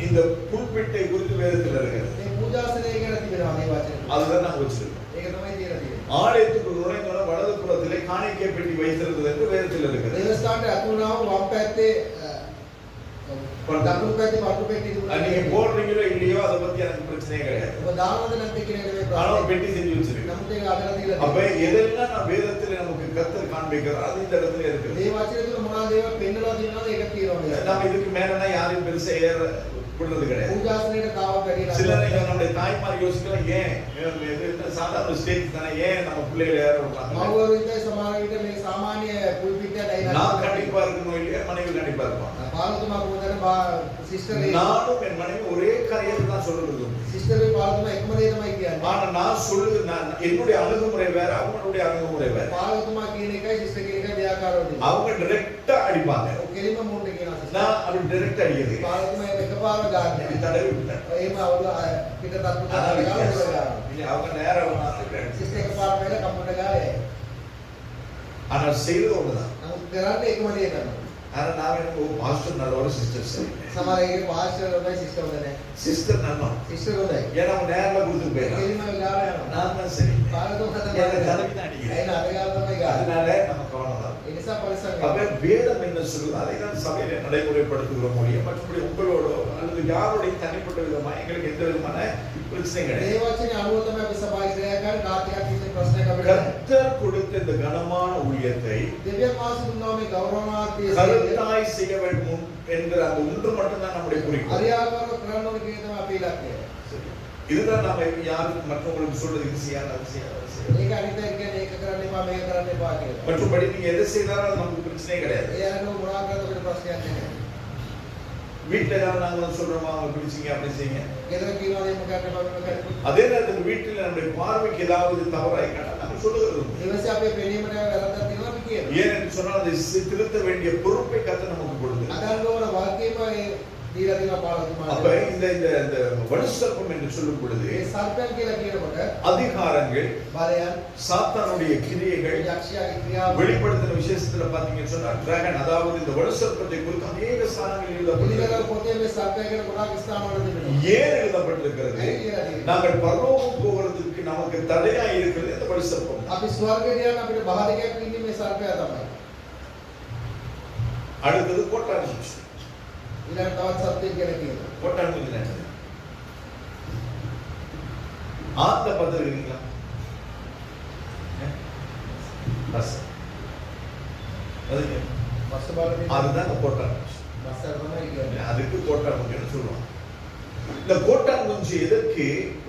இந்த புல்பிட்டை குறித்து வேதத்தில் இருக்கிறது. මේ පූජාසනය ගැන තිබෙනවා මේ වචනේ. அதுதான் நாங்க வச்சிருக்கோம். ඒක තමයි තියෙන දේ. ஆலயத்துக்குள் நுழைந்தோட வலது புறத்திலே காணிக்கை பெட்டி வைத்திருந்தது என்று வேதத்தில் இருக்கிறது. දේවස්ථානට අතුරුනාව වම් පැත්තේ දකුණු පැත්තේ වටු පෙට්ටිය நீங்க තිබුණා. போடுறீங்களோ இல்லையோ அதை பத்தி எனக்கு பிரச்சனையே கிடையாது. ඔබ දානවද නැද්ද කියන එක මේ ஆனா ප්‍රශ්නේ. பெட்டி செஞ்சு வச்சிருக்கேன். නමුත් ඒක අදලා තියලා அப்ப තියෙනවා. எதெல்லாம் நான் வேதத்தில் நமக்கு கர்த்தர் காண்பிக்கிறார் அது இந்த இடத்துல இருக்குது. මේ වචනේ තුන මොනවද දේවල් පෙන්නලා තියෙනවද ඒක තියෙනවා. நம்ம இதுக்கு மேலனா யாரையும் பெருசா ஏற விடுறது கிடையாது. පූජාසනයට තාවක් වැඩි சிலர் නැහැ. நம்முடைய தாய்மார் யோசிக்கலாம், ஏன் இது சாதாரண ஸ்டேஜ் தானே, ஏன் நம்ம பிள்ளைகளை ஏற விடுறாங்க? මව්වරු ඉඳලා සමහර විට මේ සාමාන්‍ය පුල්පිටය நான் ඩයිනා கண்டிப்பா இருக்கணும் இல்லையா, மனைவி கண்டிப்பா இருப்பான். පාලතුමා කොහොමද සිස්ටර් நானும் என் மனைவி ஒரே காரியத்தை தான் சொல்றது. සිස්ටර් පාලතුමා එකම දේ තමයි කියන්නේ. ஆனா நான் சொல்லுது, நான் என்னுடைய அணுகுமுறை வேற, அவங்களுடைய அணுகுமுறை வேற. පාලතුමා කියන එකයි සිස්ටර් කියන එකයි දෙආකාරව දෙන්නේ. அவங்க டைரக்டா அடிப்பாங்க, ඔය කෙලින්ම මුණ්ඩ කියනවා සිස්ටර්. நான் அப்படி டைரக்டா அடிக்கிறது. පාලතුමා එකපාර ගන්න. இப்படி தடவி விட்டேன். එහෙම අවුල පිටතත් ஆனா පුතා வித்தியாசம். ගන්න. இல்ல, அவங்க நேரம் வந்து සිස්ටර් එකපාර වෙලා ஆனால் செய்வது ஒண்ணுதான். නමුත් කරන්නේ එකම දේ කරනවා. ஆனா நான் எனக்கு மாஸ்டர் நல்ல ஒரு சிஸ்டர் சரி. සමහර අය පාස්ටර් හොඳයි සිස්ටර් හොඳ නැහැ. சிஸ்டர் நல்லா. සිස්ටර් හොඳයි. ஏன்னா அவங்க நேர்ல கொடுத்து போயிடலாம். එළිම වෙලාව යනවා. நான் தான் சரி. පාරදෝ කතා எனக்கு කරන්නේ. தலைக்கு தான் அடிக்குது. ඇයි නරගාව තමයි ගාන. அதனால நம்ம கவனம் தான். ඒ නිසා පරිස්සම් அப்ப වෙන්න. வேதம் என்ன சொல்லுது அதை தான் சபையில நடைமுறைப்படுத்துகிறோம் மொழியை மற்றபடி உங்களோட அல்லது யாருடைய தனிப்பட்ட விதமா எங்களுக்கு எந்த விதமான பிரச்சனை கிடையாது. ඒ වචනේ අනුව තමයි අපි සභාවේ ක්‍රියා කරන්නේ. කාර්යයක් කිසි ප්‍රශ්නයක් අපිට නැහැ. கர்த்தர் கொடுத்த இந்த கனமான ஊழியத்தை දෙවියන් වහන්සේ දුන්නා මේ ගෞරවනාර්ථයේ கருத்தாய் செய்ய வேண்டும் என்கிற அந்த ஒன்று மட்டும்தான் நம்முடைய குறிக்கோள். හරියාකාරව කරන්න ඕනේ කියන තමයි අපේ ඉලක්කය. இதுதான் நாம யாருக்கு மற்றவங்களுக்கு சொல்றது இது செய்யாத அது செய்யாத அது செய்யாத. ඒක අනිත් අය කියන්නේ ඒක කරන්න එපා මේක කරන්න එපා කියලා. மற்றபடி நீங்க எதை செய்தாலும் அது நமக்கு பிரச்சனையே கிடையாது. ඒ අනුව මොනවා කරද්ද අපිට ප්‍රශ්නයක් නැහැ. வீட்டுல ஏதாவது நாங்க வந்து சொல்றோமா அவங்க பிடிச்சிங்க அப்படி செய்யுங்க. ගෙදර කියනවා එහෙම කරන්න එපා මේක කරන්න එපා. அதே நேரத்தில் வீட்டில் நம்முடைய பார்வைக்கு ஏதாவது தவறாய் கண்டால் நம்ம சொல்லுகிறது உண்டு. ඊවසේ අපේ පෙනීමට වැරද්දක් තියෙනවා අපි කියනවා. ஏன் என்று சொன்னால் அதை திருத்த வேண்டிய பொறுப்பை கர்த்தர் நமக்கு கொடுத்து අදන් ඕන වාක්‍යම දීලා තියෙනවා පාලතුමාට. அப்ப இந்த இந்த இந்த வலுசர்ப்பம் என்று சொல்லும் பொழுது ඒ සර්පයන් කියලා කියනකොට அதிகாரங்கள் බලයන් சாத்தானுடைய கிரியைகள் යක්ෂයාගේ ක්‍රියාව வெளிப்படுத்தின விசேஷத்துல பாத்தீங்கன்னு சொன்னா டிராகன் அதாவது இந்த வலுசர்ப்பத்தை குறித்து அநேக ஸ்தானங்களில் පිළිවෙල எழுதப்பட்டிருக்கிறது. පොතේ මේ සර්පය ගැන ගොඩාක් ස්ථානවල තිබෙනවා. ஏன் எழுதப்பட்டிருக்கிறது? நாங்கள் பரலோகம் போகிறதுக்கு நமக்கு தடையா இருக்கிறது இந்த வலுசர்ப்பம். අපි ස්වර්ගයට යන අපිට බාධකයක් වෙන්නේ මේ සර්පයා තමයි. அடுத்தது கோட்டான் குஞ்சு. ඊළඟ තවත් සත්‍යයක් ගැන කියනවා. கோட்டான் குஞ்சு என்னது? ஆத்த பார்த்துருக்கீங்களா? பஸ் அதுக்கு බස් බලන්නේ அதுதான் இந்த கோட்டான் குஞ்சு. බස් එක තමයි කියන්නේ. அதுக்கு கோட்டான் குஞ்சுன்னு சொல்லுவாங்க. இந்த கோட்டான் குஞ்சு எதற்கு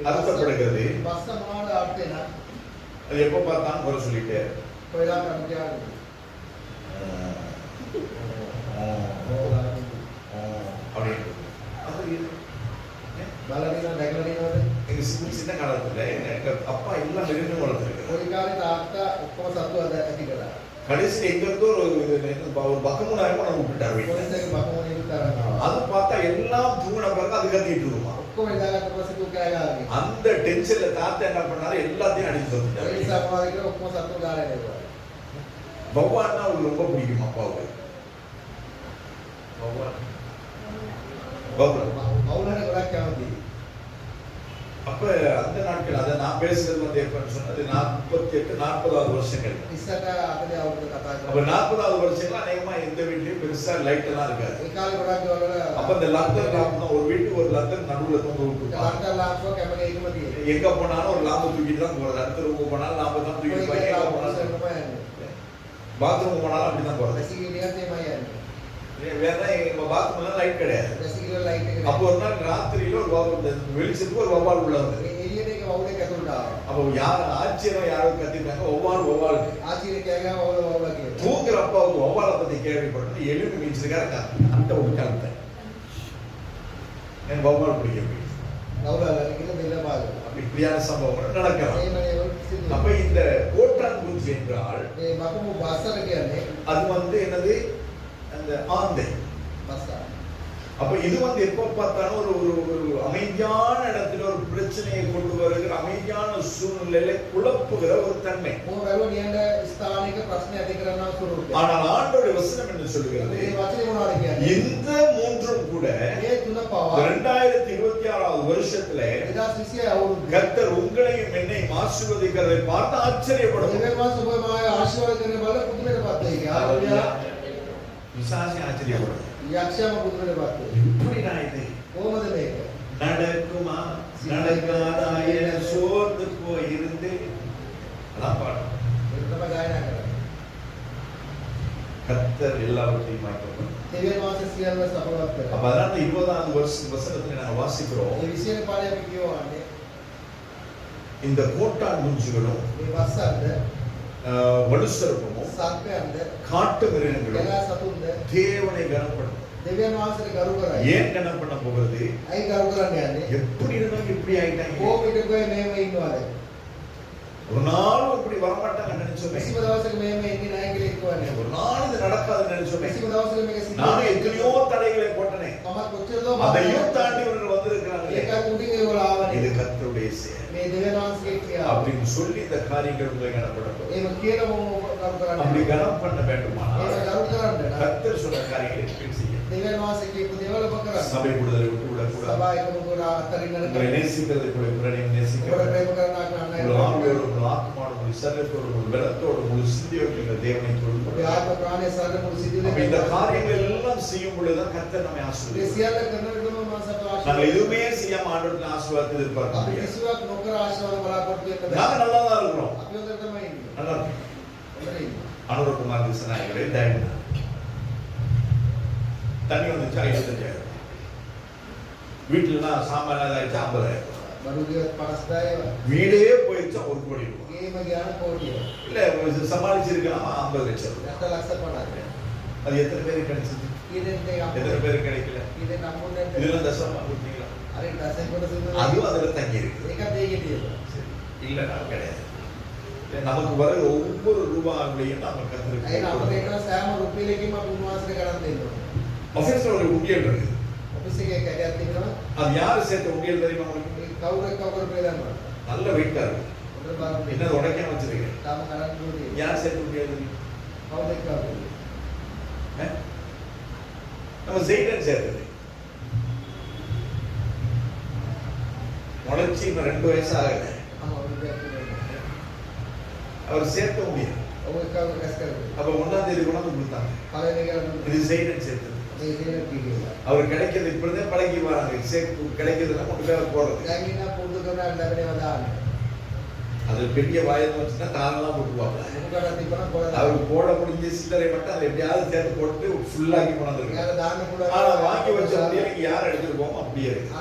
அர்த்தப்படுகிறது? බස් මොනවාද අර්ථය නම් அது எப்ப பார்த்தாலும் குறை சொல்லிட்டே කොහෙලා කමිටියක් அப்படின்னு බලනිනා නැගලා දිනවද? எங்க சின்ன காலத்துல எங்க அப்பா எல்லாம் மிருகம் வளர்த்துருக்காரு. ওই කාලේ තාත්තා ඔක්කොම සත්තු ඇති කළා. கடைசி எங்க இருந்தோ ஒரு பக்கமுனாயிரம் நம்ம விட்டார் வீட்டுல. පොලිසියගේ බකමෝනේ තරනවා. அது பார்த்தா எல்லாம் தூங்கின பிறகு அது கத்திட்டு இருக்குமா. ඔක්කොම ඉඳලාට පස්සේ තෝ කෑ ගාගෙන. அந்த டென்ஷன்ல தாத்தா என்ன பண்ணாரு எல்லாத்தையும் அடிச்சு ඒ வந்துட்டாரு. නිසා මොනවද කියලා ඔක්කොම සත්තු ගාලා නෙවුවා. பகவான்னா அவருக்கு ரொம்ப பிடிக்கும் அப்பாவுக்கு. பகவான் මවුලට ගොඩක් කැමතියි. அப்ப அந்த நாட்கள் அதை நான் பேசுறது வந்து எப்பன்னு சொன்னது 48 40வது வருஷங்கள். ඉස්සට අපේ අවුරුදු කතා அப்ப කරා. 40வது வருஷங்கள அநேகமா எந்த வீட்லயும் பெருசா லைட் எல்லாம் இருக்காது. ඒ කාලේ ගොඩක් ගෙවල அப்ப இந்த லந்தர் லாம்ப் ஒரு வீட்டுக்கு ஒரு லந்தர் நடுவுல தொங்க விட்டுருப்பாங்க. ලන්ඩන් ලාම්පුව කැමරේ එකම තියෙනවා. எங்க போனாலும் ஒரு லாம்பு தூக்கிட்டு தான் போறது. அடுத்த ரூம் போனாலும் லாம்பு தான் தூக்கிட்டு போய் எங்க போனாலும் பாத்ரூம் போனாலும் அப்படிதான் போறது. වැසිකිළියත් එමය යන්නේ. வேற எங்க பாத்ரூம்ல லைட் கிடையாது. වැසිකිළිය ලයිට් එක அப்போ ஒரு நாள் ராத்திரியில ஒரு வெளிச்சத்துக்கு ஒரு வவ்வால் உள்ள வந்தது. එළියට එක වවුලෙක් ඇතුළට ආවා. அப்போ யார் ஆச்சரியம் யாரோ கத்திட்டாங்க வவ்வால் ආචාර්ය කෑ ගාව වවුල කියලා. தூங்குற அப்பாவுக்கு வவ்வாலை பத்தி கேள்விப்பட்டு எழுப்பி மீச்சிருக்காரு அந்த ஒரு காலத்தை எனக்கு வவ்வால் பிடிக்க போயிடுச்சு. වවුල කියලා දෙල්ල පාගන. அப்படி இப்படியான சம்பவங்கள் நடக்கலாம். ඒ මනේ වල සිදු. அப்ப இந்த கோட்டான் குஞ்சு என்றால் මේ බකමු බස්සර කියන්නේ அது வந்து என்னது அந்த ஆந்தை. බස්සා. அப்ப இது வந்து எப்ப பார்த்தாலும் ஒரு ஒரு ஒரு அமைதியான இடத்துல ஒரு பிரச்சனையை கொண்டு வருகிற அமைதியான சூழ்நிலையில குழப்புகிற ஒரு தன்மை. මොන වැළුව නියඳ ස්ථානික ප්‍රශ්න ඇති කරන ස්වරූපය. ஆனால் ஆண்டவருடைய வசனம் என்ன சொல்லுகிறது? මේ වචනේ මොනවද කියන්නේ? இந்த மூன்றும் கூட මේ තුන පවා 2026வது வருஷத்துல 2020 අවුරුද්ද கர்த்தர் உங்களையும் என்னையும் ஆசீர்வதிக்கிறதை பார்த்து ஆச்சரியப்படும். දෙවියන් වහන්සේ ඔබ මාය ආශිර්වාද කරන බල පුදුමයටපත් වෙයි. හalleluya. விசாசி ஆச்சரியப்படும். යක්ෂයම පුදුමයටපත් වෙයි. இப்படிடா இது කොහොමද මේක? நடக்குமா நடக்காதா என சோர்ந்து போயிருந்து அதான் பாடம். ඒක තමයි ගායනා කරන්නේ. கர்த்தர் எல்லாவற்றையும் மாற்றப்படும். දෙවියන් වහන්සේ සියල්ල සඵලවත් කරනවා. அப்ப அதனால 20வது வசனத்துல நாங்க வாசிக்கிறோம். මේ 20 පාඩේ අපි කියවන්නේ இந்த கோட்டான் குஞ்சுகளும் මේ වස්සක්ද வலுசர்ப்பமும் සර්පයන්ද காட்டு மிருகங்களும் එලා සතුන්ද தேவனை கனப்படும். දෙවියන් වහන්සේට ගරු කරයි. ஏன் கனம் பண்ண போகிறது? අයි ගරු කරන්නේ යන්නේ. எப்படி இருந்தாலும் இப்படி ஆயிட்டாங்க. කොහොමද කොයි මේව ඉන්නවද? ஒரு நாளும் இப்படி வரமாட்டாங்க நினைச்சோமே. කිසිම දවසක මේව ඉන්නේ නැහැ කියලා හිතුවන්නේ. ஒரு நாள் இது நடக்காதுன்னு நினைச்சோமே. කිසිම දවසක මේක සිද්ධ நானும் எத்தனையோ தடைகளை போட்டனே. මම කොච්චරද அதையும் தாண்டி இவர்கள் வந்திருக்கிறாங்க. ඒකත් උඩින් ඒගොල්ලෝ ආවනේ. இது கர்த்தருடைய செயல். මේ මේ දෙවියන් වහන්සේගේ ක්‍රියාව. அப்படின்னு சொல்லி இந்த காரியங்கள் உங்களை கனப்படட்டும். එහෙම කියලා මම කරු කරන්නේ. அப்படி கனம் பண்ண வேண்டுமானால் ඒක කරු කරන්න. கர்த்தர் சொன்ன காரியங்களை நீங்கள் செய்யுங்கள். දෙවියන් වහන්සේ කියපු දේවල් ඔබ කරන්න. சபை கூடுதலை விட்டு விடக்கூடாது. සභා එකම කොට අතරින් உங்களை நேசிக்கிறது கூட பிறனையும் ඔබ நேசிக்கிறது. ප්‍රේම කරනා කරන්න. உங்கள் ஆவியோடு, உங்கள் ஆத்மாவோடு, உங்கள் சரீரத்தோடு, உங்கள் பலத்தோடு, உங்கள் சிந்தையோடு நீங்கள் தேவனை தொழுது ඔබේ ආත්ම ප්‍රාණය සරල මුළු සිදුවේ. அப்ப இந்த காரியங்கள் எல்லாம் செய்யும் பொழுதுதான் கர்த்தர் நம்மை මේ ஆசீர்வதிப்பார். සියල්ල කරන විටම මම සතුට நாங்கள் ආශිර්වාද. எதுவுமே செய்யாம ஆண்டவருடைய ஆசீர்வாதத்தை எதிர்பார்க்க අපි முடியாது. කිසිවක් නොකර ආශිර්වාද බලාපොරොත්තු වෙන්න බෑ. நாங்க நல்லா தான் இருக்கிறோம். අපි හොඳට තමයි ඉන්නේ. நல்லா இருக்கோம். හොඳට ඉන්නේ. அனுரகுமார் திசநாயகரே தயவுனா தண்ணி வந்துச்சா 25,000. வீட்டுலனா சாமான் ஆயிடுச்சா 50,000. බඩු ගියොත් 50,000. வீடே போயிடுச்சா 1 கோடி ரூபாய். ගේම ගියාම කෝටිය. இல்ல சமாளிச்சிருக்கலாம் 50 லட்சம் ரூபாய். 7,50,000. அது எத்தனை பேருக்கு கிடைச்சது? ඊදෙන්ට எத்தனை பேருக்கு கிடைக்கல? ඊදෙන් නම්මුන්ට இதுல தசமா கொடுத்தீங்களா? හරි දසෙන් කොට සිද්ධ அதுவும் அதுல தங்கி இருக்கு. ඒකත් ඒකේ තියෙනවා. சரி. இல்ல நான் கிடையாது. நமக்கு வர ஒவ்வொரு ரூபாயையும் நாம අයින கத்திருக்கோம். අපිට ඒක සෑම රුපියලකින්ම අපි උන්වහන්සේට ගණන් දෙන්න ඕනේ. ஆபீஸ்ல ஒரு உண்டியல் இருக்கு. ඔෆිස් එකේ කැටයක් තිබෙනවා. அது யாரு சேர்த்த உண்டியல் தெரியுமா உங்களுக்கு? ඒ කවුරු බෙදනවා. நல்ல வெயிட்டா இருக்கு. හොඳ බාරක් என்ன உடைக்காம வச்சிருக்கேன். තාම ගණන් දුන්නේ. யார் சேர்த்த உண்டியல் தெரியும்? කවුද එක්කවද? நம்ம செய்டன் சேர்த்தது. முளைச்சி இன்னும் 2 வயசு ஆகல. ஆமா ஒரு அவர் சேர்த்த முடியும். ඔබ එක්කව කැස් කරගන්න. அப்ப 1ஆம் தேதி கொண்டு கொடுத்தாங்க. පළවෙනි එක இது செய்டன் சேர்த்தது. මේ දේන කීකේ. அவர் கிடைக்கிறது இப்படிதே பழகி வராங்க. கிடைக்கிறதுலாம் கொண்டு போய் போறது. දැන් ඉන්න පුරුදු කරන ලැබෙනවා දාන්න. அது பெரிய வாயல் வச்சுனா தானெல்லாம் போட்டுவாங்க. මොකද තිබුණා කොහෙද? அவர் போட முடிஞ்ச சில்லறை மட்டும் அதை எப்படியாவது சேர்த்து போட்டு ஃபுல்லாக்கி கொண்டாந்துருக்காங்க. යාර දාන්න පුළුවන්. ஆனா வாங்கி வச்ச முடியலைக்கு யார் எடுத்துட்டு போவோம் அப்படியே இருக்கு.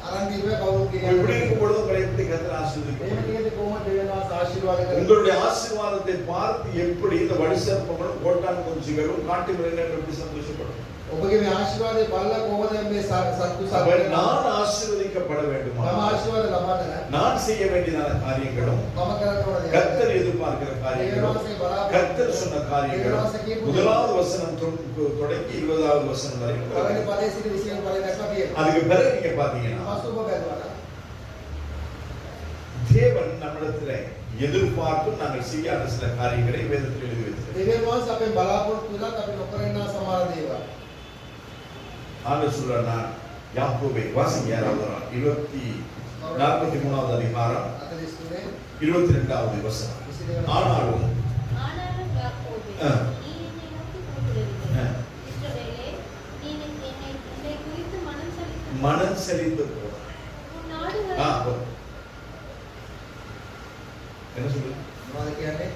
අරන් දීපේ කවුරු இப்படி කියන්නේ? இருக்கும் பொழுது உங்களை எப்படி கர்த்தர் එහෙම ஆசீர்வதிப்பார்? කියන්නේ කොහොමද දෙවියන්වහන්සේ ආශිර්වාද කරන්නේ? உங்களுடைய ஆசீர்வாதத்தை பார்த்து எப்படி இந்த வடிசர்ப்பங்களும் கோட்டான் குஞ்சுகளும் காட்டு மிருகங்களும் எப்படி சந்தோஷப்படும்? ඔබගේ මේ ආශිර්වාදේ බලලා කොහොමද මේ සත්තු அப்ப සත්තු நான் ஆசீர்வதிக்கப்பட මම வேண்டுமா? ආශිර්වාද ලබන්න நான் செய்ய வேண்டியதான காரியங்களும் මම කරන්න ඕන දේ. கர்த்தர் எதிர்பார்க்கிற காரியங்களும் கர்த்தர் சொன்ன காரியங்களும் 1வது வசனம் தொடங்கி 20வது வசனம் வரை පළවෙනි පදයේ සිට 20 වෙනි පදේ දක්වා තියෙනවා. அதுக்கு பிறகு நீங்க பாத்தீங்கன்னா පස්ව ඔබ බැලුවා. தேவன் நம்மிடத்துல எதிர்பார்த்து நாங்கள் செய்யாத சில காரியங்களை வேதத்தில் எழுதி வைத்திருக்கிறார். දෙවියන් වහන්සේ අපෙන් බලාපොරොත්තු වෙලා අපි නොකරන සමහර දේවල්. ஆண்டவர் சொல்றார், நான் யாக்கோபை வாசிங்க யாராவது 43வது அதிகாரம் 43 22வது வசனம். ஆனாலும் யாக்கோபே, நீ என்னை நோக்கி கூப்பிடுவதில்லை. இஸ்ரவேலே, நீ என்னை குறித்து மனம் செழித்து போனாய். உன் நாடுகளை என்ன சொல்லுங்க? මොනවද කියන්නේ?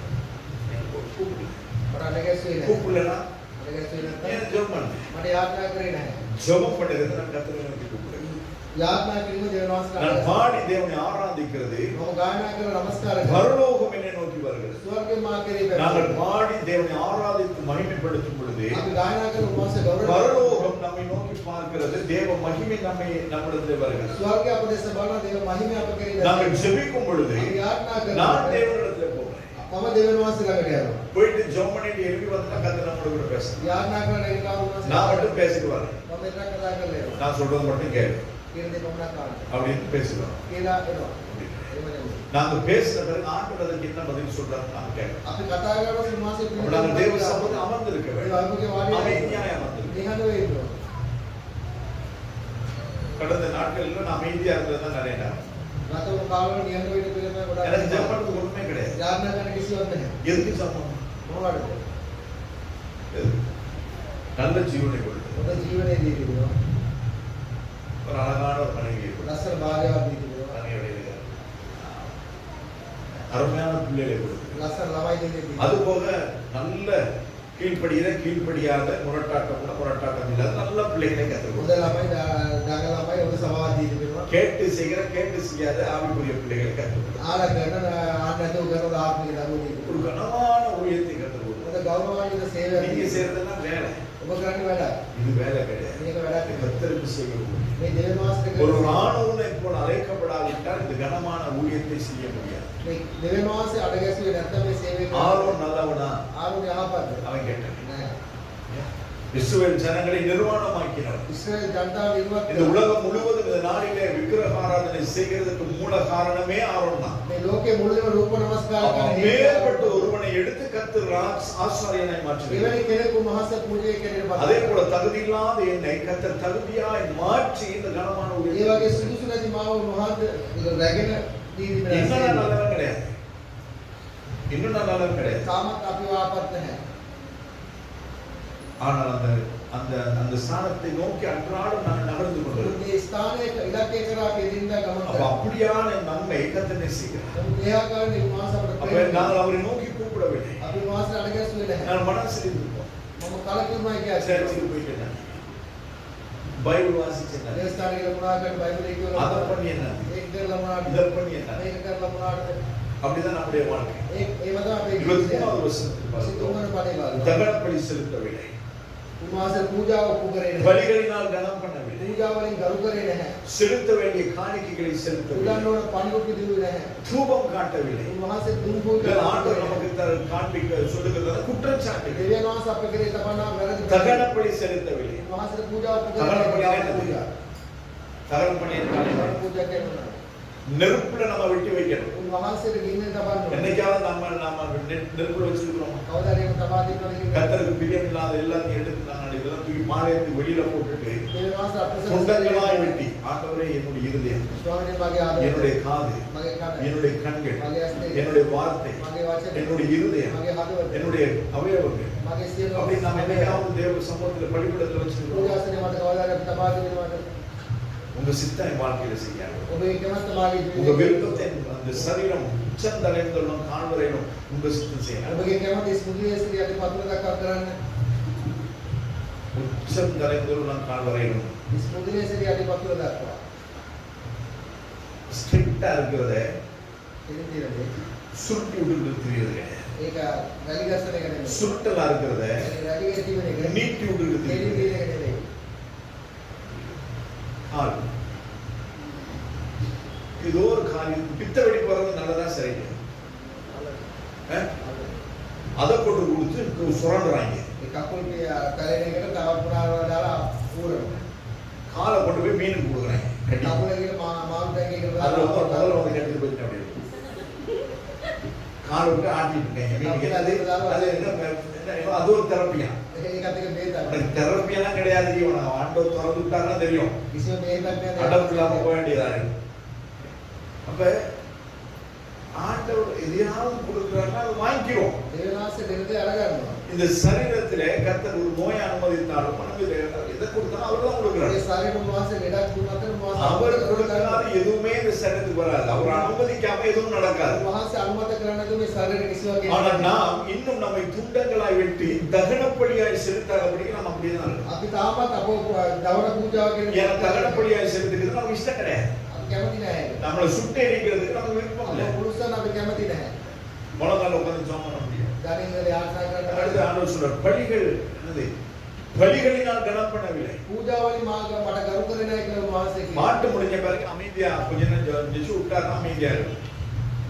கூப்பிடு. මට අනගැස්සුවේ නැහැ. கூப்பிடலனா අනගැස්සුවේ නැත්නම් ஏன் ஜெபம் பண்ணு? මට යාත්‍රා කරේ නැහැ. ஜெபம் பண்ணுறது நான் கர்த்தரை நோக்கி கூப்பிடுறேன். යාත්‍රා කිරීම දෙවියන් වහන්සේට நான் பாடி தேவனை ஆராதிக்கிறது මම ගායනා කරන නමස්කාර කරනවා. பரலோகம் என்னை நோக்கி வருகிறது. ස්වර්ගයේ මා කෙරෙහි நாங்கள் පැමිණෙනවා. பாடி தேவனை ஆராதித்து மகிமைப்படுத்தும் பொழுது අපි ගායනා කරන උන්වහන්සේ ගෞරව பரலோகம் நம்மை நோக்கி பார்க்கிறது. தேவ மகிமை நம்மிடத்தில் வருகிறது. ස්වර්ගය අප දෙස බලන දේව මහිමය අප කෙරෙහි நாங்கள் ஜெபிக்கும் பொழுது අපි යාත්‍රා நான் කරනවා. தேவனிடத்தில் போகிறேன். මම දෙවියන් වහන්සේ ළඟට යනවා. போயிட்டு ஜெபம் பண்ணிட்டு எழுப்பி வந்தா கர்த்தர் நம்மளோட கூட பேசுறேன். යාත්‍රා කරන එක උන්වහන්සේ நான் மட்டும் பேசிட்டு வரேன். මම එතන කතා කරලා එනවා. நான் சொல்றது மட்டும் கேளு කියන දේ මම නෑ அப்படின்னு பேசுறோம். කියලා එනවා. එහෙම නෙමෙයි. நாங்க பேசுற பிறகு ஆண்டவர் அதுக்கு என்ன பதில் சொல்றாரு நாங்க கேட்கணும். අපි කතා කරලා උන්වහන්සේ அப்ப நாங்கள் தேவ சமூகத்தில் அமர்ந்திருக்க ඒ வேண்டும். වගේ වාඩි அமைதியாய் அமர்ந்திருக்க. නිහඬ වෙන්න ඕන. கடந்த நாட்கள்ல நான் அமைதியா இருந்தது தான் நிறைய நேரம். ගත වුණු කාලවල නිහඬ වෙන්න පිළිම எனக்கு ஜெபம் ගොඩක් பண்றதுக்கு ஒண்ணுமே கிடையாது. යාත්‍රා කරන කිසිවක් නැහැ. எதுக்கு ஜெபம்? මොනවද? எதுக்கு? நல்ல ஜீவனை கொடுத்து හොඳ ජීවනයේ දී තිබුණා. ஒரு அழகான ஒரு மனைவியை கொடுத்து ලස්සන භාර්යාවක් දී තිබුණා. மனைவியுடைய அருமையான பிள்ளைகளை கொடுத்து ලස්සන ළමයි දෙන්නෙක් දී. அது போக நல்ல கீழ்ப்படியாத முரட்டாட்டம் இல்லாத நல்ல பிள்ளைகளை கற்றுக் හොඳ கொடுத்து ළමයි දඟ ළමයි හොඳ සමාජ දී තිබෙනවා. கேட்டு செய்யாத ஆவிக்குரிய பிள்ளைகளை கற்றுக் கொடுத்து ආල කරන ආන්නතු කරන ආත්මික දරුවෝ දී. ஒரு கனமான ஊழியத்தை கற்றுக் கொடுத்து හොඳ ගෞරවාන්විත සේවයක් நீங்க දී. செய்யறதெல்லாம் வேலை. ඔබ කරන්නේ වැඩ. இது வேலை கிடையாது. මේක වැඩක් නෙවෙයි. கர்த்தருக்கு செய்யணும். මේ දෙවියන් වහන්සේට ஒரு කරන ராணுவனை போல் அழைக்கப்படாவிட்டால் இந்த கனமான ஊழியத்தை செய்ய முடியாது. මේ දෙවියන් වහන්සේ අඩගැසුවේ නැත්නම් මේ සේවය ஆரோன் நல்லவனா? ආරුණේ යහපත්. அவன் கேட்டான். නෑ. இஸ்ரவேல் ஜனங்களை நிர்வாணமாக்கினார். ඉස්රායල් ජනතාව නිර්වත් இந்த உலகம் முழுவதும் இந்த நாளிலே விக்கிரக ஆராதனை செய்கிறதுக்கு மூல காரணமே ஆரோன் தான். මේ ලෝකේ මුළුම රූප නමස්කාර කරන மேற்பட்ட ஒருவனை எடுத்து கர்த்தர் ஆசாரியனை மாற்றினார். එවැනි කෙනෙකු මහස පූජය කෙරෙන அதே போல தகுதி இல்லாத என்னை கர்த்தர் தகுதியாய் மாற்றி இந்த கனமான ඒ ஊழியத்தை වගේ සුදුසු නැති මාව මහත් රැගෙන இன்னும் දීවිද நான் நல்லவன் கிடையாது. இன்னும் நான் நல்லவன் கிடையாது. තාමත් අපි වාපත් නැහැ. ஆனால் அந்த அந்த அந்த ஸ்தானத்தை நோக்கி அன்றாடம் நான் நகர்ந்து கொண்டிருக்கிறேன். මේ ස්ථානයේ ඉලක්කය කරා කෙරින්ද ගමන් அப்ப அப்படியான நன்மை கர்த்தர் நேசிக்கிறார். ඒ ආකාරයෙන් මාස අපට அப்ப நாங்கள் அவரை நோக்கி கூப்பிடவில்லை. අපි මාස අඩගැස්සුවේ නැහැ. நான் மனசு இருந்தோம். මම කලකිරුණා කියලා சர்ச்சுக்கு போயிட்டேன். பைபிள் வாசிச்சேன். ඒ ස්ථානයේ ලමුණාකට බයිබලයේ කියවලා அதை பண்ணி என்ன? ඒක කරලා මොනවාද? இதை பண்ணி என்ன? මේක කරලා මොනවාද? அப்படிதான் நம்முடைய வாழ்க்கை. ඒව තමයි අපේ 23வது வசனத்தில் பார்த்தோம். தகனப்பலி செலுத்தவில்லை. උන්වහන්සේ පූජාව ඔප්පු කරේ නැහැ. பலிகளினால் கனம் பண்ணவில்லை. පූජා වලින් ගරු කරේ නැහැ. செலுத்த வேண்டிய காணிக்கைகளை செலுத்தவில்லை. උලන්න ඕන පණිවුඩු දිනුවේ නැහැ. தூபம் காட்டவில்லை. උන්වහන්සේ දුන් පූජා இதெல்லாம் ஆண்டவர் நமக்கு காண்பிக்க சொல்லுகிறது குற்றச்சாட்டு. දෙවියන් වහන්සේ අප කෙරේ තබනා වැරදි தகனப்பலி செலுத்தவில்லை. උන්වහන්සේ පූජාව ඔප්පු தகனப்பலி කරේ என்னது? தகனப்பலி என்றால் පූජා කරනවා. நெருப்புல நம்ம வெட்டி வைக்கணும். උන්වහන්සේට ගින්න තබන්න ඕන. என்னைக்காவது நம்ம நெருப்புல வச்சிருக்கிறோம். කවදාද ඒක තබා දෙන්නවද? கர்த்தருக்கு பிரியம் இல்லாத எல்லாத்தையும் எடுத்து நான் இதெல்லாம் தூக்கி மாலையத்து வெளியில போட்டுட்டு දෙවියන් වහන්සේ අපට சொந்தங்களாய் வெட்டி ஆண்டவரே என்னுடைய இருதயம், ස්වාමීන් මගේ ආදරය, என்னுடைய காது, මගේ කන, என்னுடைய கண்கள், මගේ ඇස්, என்னுடைய வார்த்தை, මගේ වචන, என்னுடைய இருதயம், මගේ හදවත, என்னுடைய அவயவங்கள் මගේ සියලු அப்படி நாம் என்னைக்காவது தேவ சமூகத்துல பலிபீடத்துல வச்சிருக்கிறோம். පූජාසනේ මට කවදාද අපි තබා දෙන්නවද? உங்க சித்தம் வாழ்க்கையில செய்யணும். ඔබේ කැමැත්ත මාගේ உங்க ජීවිතේ விருப்பத்தை அந்த சரீரம் உச்சந்தலைந்துள்ளம் காண்வரையிலும் உங்க சித்தம் செய்யணும். ඔබගේ කැමැත්ත ස්මුතියේ සිටියට පතුල දක්වා කරන්න. உச்சந்தலைந்துள்ளம் காண்வரையிலும் ස්මුතියේ සිටියට පතුල දක්වා. ஸ்ட்ரிக்ட்டா இருக்கிறத ඉතින් තියෙන්නේ சுருட்டி விட்டு தெரியுது. ඒක වැලි ගස්සන එක නෙමෙයි. சுருட்டலா இருக்கிறத වැලියේ තිබෙන එක. நீட்டி விட்டு දෙවි தெரியுது. දින එක නෙමෙයි. ஆள் இது ஒரு காரியம். பித்த வெடிப்பு வர்றது நல்லதா சரிங்க? அதை கொண்டு கொடுத்து சுரண்டுறாங்க. ඒ කකුල් කරේන එකට තව පුරාවල දාලා ඌරනවා. காலை கொண்டு போய் மீனுக்கு கொடுக்குறாங்க. கட்டி කකුල ගිහලා මාළු ටැංකිය එකට அதுல දාලා முதல்ல வந்து கட்டி போயிட்டு அப்படியே காலை விட்டு ஆட்டிட்டு இருக்காங்க. மீனுக்கு அது என்ன அது ஒரு தெரப்பியா? ඒකත් එක බේතක්. உனக்கு தெரப்பியெல்லாம் கிடையாது. இவனை ஆண்டவர் திறந்து விட்டாருன்னா தெரியும். කිසිම බේතක් නෑ. அடப்பு இல்லாம போக வேண்டியதா இருக்கு. அப்ப ஆண்டவர் எதையாவது கொடுக்குறாருன்னா அதை வாங்கிக்கிறோம். දේවනාසේ දෙන්නේ අරගන්නවා. இந்த சரீரத்திலே கர்த்தர் ஒரு நோயை அனுமதித்தாலும் மனதிலே எதை கொடுத்தாலும் அவர் தான் கொடுக்கிறார். ඒ ශරීර උන්වහන්සේ ලෙඩක් දුන්නත් அவர் උන්වහන්සේ கொடுக்காத எதுவுமே இந்த சரீரத்துக்கு வராது. அவர் அனுமதிக்காம எதுவும் நடக்காது. උන්වහන්සේ අනුමත කරන්නේ නැතුව මේ ශරීර කිසිවක් ஆனா நாம் இன்னும் நம்மை துண்டங்களாய் வெட்டி தகனப்பலியாய் செலுத்தாதபடி நாம் அப்படியே தான் இருக்கோம். අපි තාමත් අපෝ දවන පූජාව කියන ஏன்னா தகனப்பலியாய் செலுத்துகிறது நமக்கு இஷ்டம் கிடையாது. අපි කැමති නැහැ. நம்மளை சுட்டு எரிக்கிறதுக்கு நமக்கு விருப்பம் இல்லை. අපෝ පුරුෂයන් අපි කැමති නැහැ. முழங்கால உட்கார்ந்து ஜெபம் பண்ண முடியும். ධනින්දල යාත්‍රා කරන්න அடுத்து ஆண்டவர் சொல்றார், பலிகள் என்னது? பலிகளினால் கனம் பண்ணவில்லை. පූජා වලින් මට ගරු කරේ නැහැ කියලා උන්වහන්සේ කිව්වා. மாட்டு முடிஞ்ச பிறகு அமைதியா கொஞ்ச நேரம் ஜெபிச்சு விட்டாருன்னா அமைதியா இருக்கும்.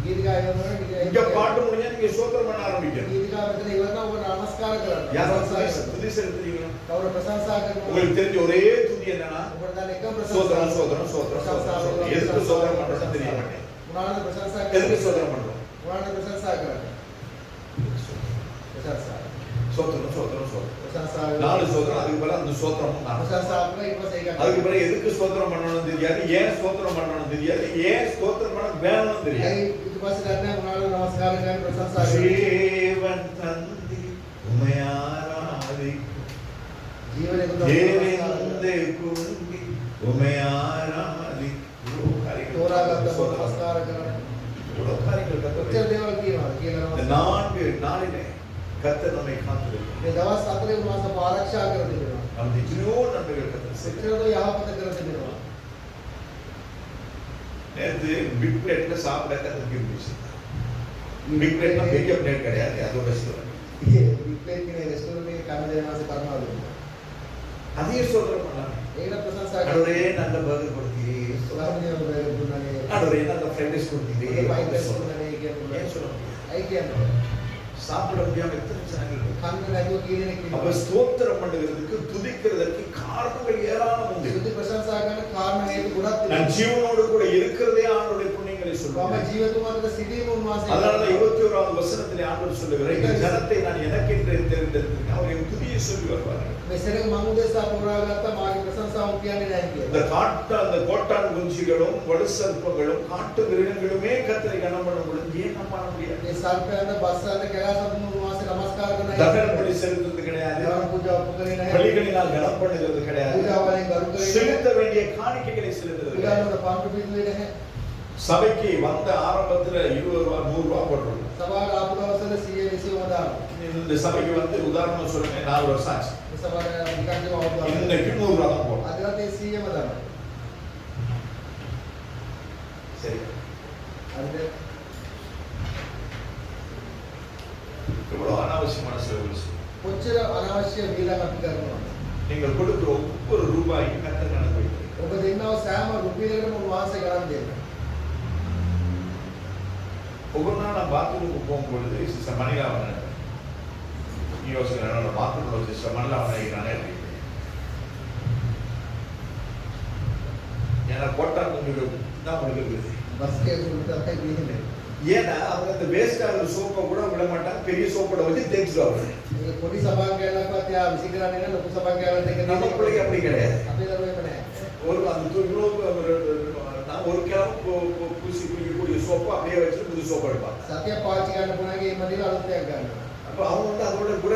ගීතිකා ඉවරනවා இங்க பாட்டு முடிஞ்சா நீங்க ஸ்தோத்திரம் பண்ண ஆரம்பிக்கணும். ගීතිකා මෙතන ඉවරනවා ඔබ නමස්කාර කරන්න. யாராவது துதி செலுத்துறீங்களா? කවුරු ප්‍රශංසා කරනවා? உங்களுக்கு தெரிஞ்ச ஒரே துதி என்னன்னா ඔබට දැන් එකම சோதரம் ප්‍රශංසා. சோதரம் சோதரம் சோதரம். எதுக்கு சோதரம் பண்றோம்னு தெரிய மாட்டேன். මොනවාද ප්‍රශංසා எதுக்கு කරන්නේ? சோதரம் பண்றோம்? මොනවාද ප්‍රශංසා කරන්නේ? ප්‍රශංසා. சோதரம் சோதரம் சோதரம். ප්‍රශංසා. 4 சோதரம், அதுக்கு பிறகு அந்த சோதரம் 4. ප්‍රශංසා කරලා ඊට පස්සේ ඒක அதுக்கு பிறகு எதுக்கு ஸ்தோத்திரம் பண்ணணும்னு தெரியாது, ஏன் ஸ்தோத்திரம் பண்ணணும்னு தெரியாது, ஏன் ஸ்தோத்திரம் பண்ண வேணும்னு தெரியாது. ඊට පස්සේ දැන් මොනවාද නමස්කාර කරන්නේ ප්‍රශංසා කරන්නේ? ஜீவன் தந்தி உம்மை ஆராதிக்கும் ජීවනයේ தேவெந்த குந்தி உம்மை ஆராதிக்கும். තෝරාගත්ත නමස්කාර කරන්නේ. இவ்வளவு காரியங்கள் කොච්චර கர்த்தர் දේවල් කියනවා කියලා இந்த නමස්කාර. 4 நாளிலே கர்த்தர் நம்மை காத்திருக்கிறார். මේ දවස් 4 උන්වහන්සේ ආරක්ෂා කර තිබෙනවා. நமக்கு எத்தனையோ நன்மைகள் கர்த்தர் செய்கிறார். එච්චරද යහපත කර තිබෙනවා. நேற்று பிக் பிளேட்ல சாப்பிட கர்த்தருக்கு இருந்துச்சு. பிக் பிளேட்னா பெரிய பிளேட் கிடையாது, அதோட சொல்றேன். ඊයේ වික්ලේට් කියන රෙස්ටෝරන්ට් එකේ කන දෙනාසේ කරනවා දුන්නා. அதே ஸ்தோத்திரம் பண்ணலாம். ඒකට ප්‍රශංසා ஆண்டவரே நல்ல பர்கர் கொடுத்தீரே. ස්වාමීන් වහන්සේ දුන්නානේ. ஆண்டவரே நல்ல ஃப்ரைட் ரைஸ் கொடுத்தீரே. ඒ වයිට් රයිස් දුන්නානේ ஏன் කියන්නේ. சொல்ல முடியாது? අයි කියන්නේ. சாப்பிட முடியாம எத்தனை ஜனங்கள் இருக்கு. කන්න නැතුව කීනෙක් அப்ப ඉන්නවා. ஸ்தோத்திரம் பண்ணுகிறதுக்கு துதிக்கிறதற்கு காரணங்கள் ஏராளம் உண்டு. ස්තුති ප්‍රශංසා කරන කාරණා හේතු ගොඩක් நான் තිබෙනවා. ஜீவனோடு கூட இருக்கிறதே ஆண்டவருடைய புண்ணியங்களை මම சொல்றேன். ජීවතුමාට සිටීම උන්වහන්සේ அதனால 21வது வசனத்திலே ஆண்டவர் சொல்லுகிறார், இந்த ஜனத்தை நான் எனக்கென்று தேர்ந்தெடுத்திருக்கேன், அவர் என் துதியை சொல்லி வருவார்கள். මේ සෙනඟ මම උදෙසා තෝරාගත්ත මාගේ ප්‍රශංසාව කියන්නේ නැහැ இந்த කියලා. அந்த கோட்டான் குஞ்சிகளும் வடுசர்ப்பங்களும் காட்டு மிருகங்களுமே கர்த்தரை கனம் பண்ணும் பொழுது ஏன் நம்ம பண்ண முடியாது? මේ සල්පයන්ට බස්සන්ට කැලෑසතුන් උන්වහන්සේ නමස්කාර කරන தகன பலி செலுத்துறது கிடையாது, දේව පූජා උපකරණය නැහැ. பலிகளினால் கனம் பண்ணுகிறது கிடையாது, පූජා වලින් ගරු කරන්නේ செலுத்த வேண்டிய காணிக்கைகளை செலுத்துறது கிடையாது. පූජාවල පන්තු පිළිවෙල නැහැ. சபைக்கு வந்த ஆரம்பத்துல 20 ரூபாய் 100 ரூபாய் போட்டுருவோம். සභාවට ආපු දවසට 120 දානවා. இந்த சபைக்கு வந்து உதாரணமா சொல்லுங்க, 4 வருஷம் ஆச்சு. මේ සභාවට නිකන් කියව අවුරුදු இன்னைக்கு 100 ரூபாய் தான் போடும். අදට ඒ 100ම දානවා. சரி, අද இவ்வளவு அனாவசியமான செலவுகள் செய்யும். කොච්චර අනවශ්‍ය වේලක් අපි කරනවා. நீங்கள் கொடுக்கிற ஒவ்வொரு ரூபாய்க்கு கர்த்தர் கணக்கு வைக்கிறார். ඔබ දෙන්නව සෑම රුපියලකටම උන්වහන්සේ ගණන් දෙනවා. ஒவ்வொரு நாள் நான் பாத்ரூமுக்கு போகும்பொழுது சிஸ்டர் மணிலாவன் யோசனை பாத்ரூம்ல சிஸ்டர் மணிலாவன் நானே இருக்கேன். ஏன்னா போட்டா கொஞ்சம் தான் கொடுக்குறது. බස් එකේ සුදුසුකම් තියෙන්නේ. ஏன்னா அவங்க அந்த வேஸ்ட் ஆகிற சோப்பை கூட விட மாட்டாங்க, பெரிய சோப்போட வச்சு தேய்ச்சிடுவாங்க. මේ පොඩි සභාවක් ගැලනක්වත් යා විසි කරන්නේ නැහැ. ලොකු සභාවක් ගැලන දෙක நம்ம பிள்ளைங்க அப்படி கிடையாது. අපේ දරුවෝ නැහැ. ஒரு அந்த நான் ஒரு கிழமை பூசி குடிக்கக்கூடிய சோப்பை அப்படியே வச்சு புது சோப்பு எடுப்பாங்க. සතිය පාවිච්චි කරන්න පුළුවන් ඒ මදිල අලුත් එකක් ගන්නවා. அப்ப அவங்க வந்து அதோட கூட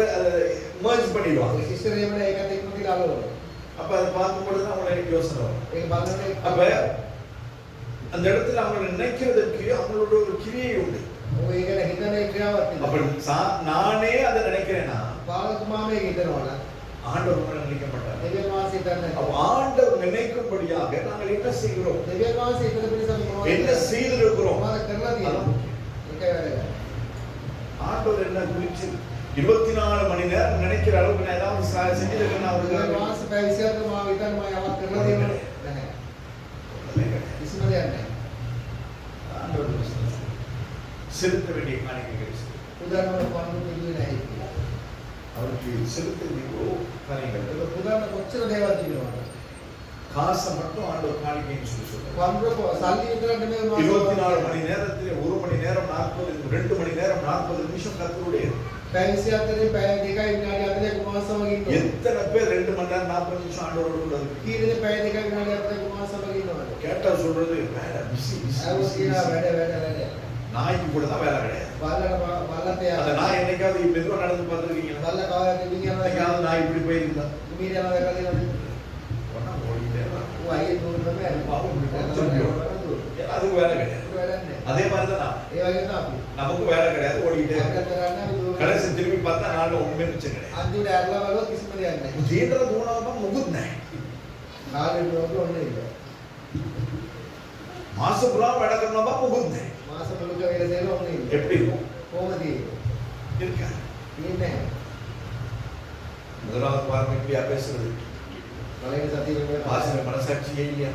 மர்ஜ் பண்ணிடுவாங்க. ඒ සිස්ටර් එහෙම නැහැ ඒකත් එක්කම තියලා අලවනවා. அப்ப அதை பார்க்கும்பொழுது தான் அவங்களுக்கு யோசனை வரும். ඒක බලන්නේ அப்ப அந்த இடத்துல அவங்க நினைக்கிறதுக்கு அவங்களோட ஒரு கிரியை உண்டு. ඔය ඒකන හිතන ක්‍රියාවක් அப்ப තියෙනවා. நானே அதை நினைக்கிறேன்னா පාලතුමා මේක හිතනවා. ஆண்டவர் உங்களை நினைக்க மாட்டார். දෙවියන් වහන්සේ හිතන්නේ அப்ப ஆண்டவர் நினைக்கும்படியாக நாங்கள் என்ன செய்கிறோம், දෙවියන් වහන්සේ හිතන පිණිස මොනවද என்ன செய்திருக்கிறோம், මොනවද කරලා තියෙනවා. ඒකයි වැඩ. ஆண்டவர் என்ன குறிச்சு 24 மணி நேரம் நினைக்கிற அளவுக்கு நான் ஏதாவது செஞ்சிருக்கேன் දෙවියන් அவருக்கு වහන්සේ පැය 24 මා විතර මම යමක් කරලා තියෙනවා නැහැ. කිසිම දෙයක් නැහැ. ஆண்டவர் செலுத்த வேண்டிய காரியங்களை උදාහරණයක් වන්න දෙන්නේ නැහැ. அவருக்கு செலுத்த வேண்டிய காரியங்கள் ඒක උදාහරණ කොච්චර දේවල් තියෙනවද? காசை மட்டும் ஆண்டவர் காணிக்கைன்னு சொல்லி சொல்றாரு. වන්දක සල්ලි විතර නෙමෙයි 24 மணி நேரத்திலே 1 மணி நேரம் 40 2 மணி நேரம் 40 நிமிஷம் கர்த்தருடைய. පැය 24 පැය 2යි විනාඩි 40ක් මාසම ඉන්නවා. எத்தனை பேர் 2 மணி நேரம் 40 நிமிஷம் ஆண்டவரோட கூட இருக்கு? කීරේ පැය 2යි විනාඩි 40ක් මාසම ඉන්නවද? கேட்டா சொல்றது வேலை பிஸி ආවෝ කියලා වැඩ. நாய்க்கு கூட தான் வேலை கிடையாது. බලන්න அந்த යා. நாய் என்னைக்காவது மெதுவா நடந்து பார்த்துருக்கீங்களா? බල්ල කවදාද විදිනවා என்னைக்காவது நாய் இப்படி போயிருந்தா මීර යනවා දැකලා තියෙනවද? ஒண்ணா ஓடிட்டே வரும். ඌ අයියේ දුන්නම යනවා. பாவம் அதுக்கு வேலை கிடையாது. වැඩන්නේ. அதே மாதிரி தான் ඒ වගේ තමයි. நமக்கு வேலை கிடையாது, ஓடிட்டே අපිට இருக்கு. කරන්න கடைசி திரும்பி பார்த்தா நாலு ஒண்ணுமே மிச்சம் கிடையாது. අන්තිමට ඇරලා බලුවොත් කිසිම දෙයක් නැහැ. தீன்ற தூணாம முகுந்தே කාලෙට ඔන්න ඉන්න. மாசம் பூரா வடக்கறனப்ப முகுந்தே මාස මුලක වෙල දෙන ඔන්න ඉන්න. எப்படி இருக்கும்? කොහොමද இருக்கா? ඉන්නේ? முதலாவது பாருங்க இப்படியா பேசுறது. බලන්න සතිය වෙනවා. வாசனை மனசாட்சியே இல்லையா?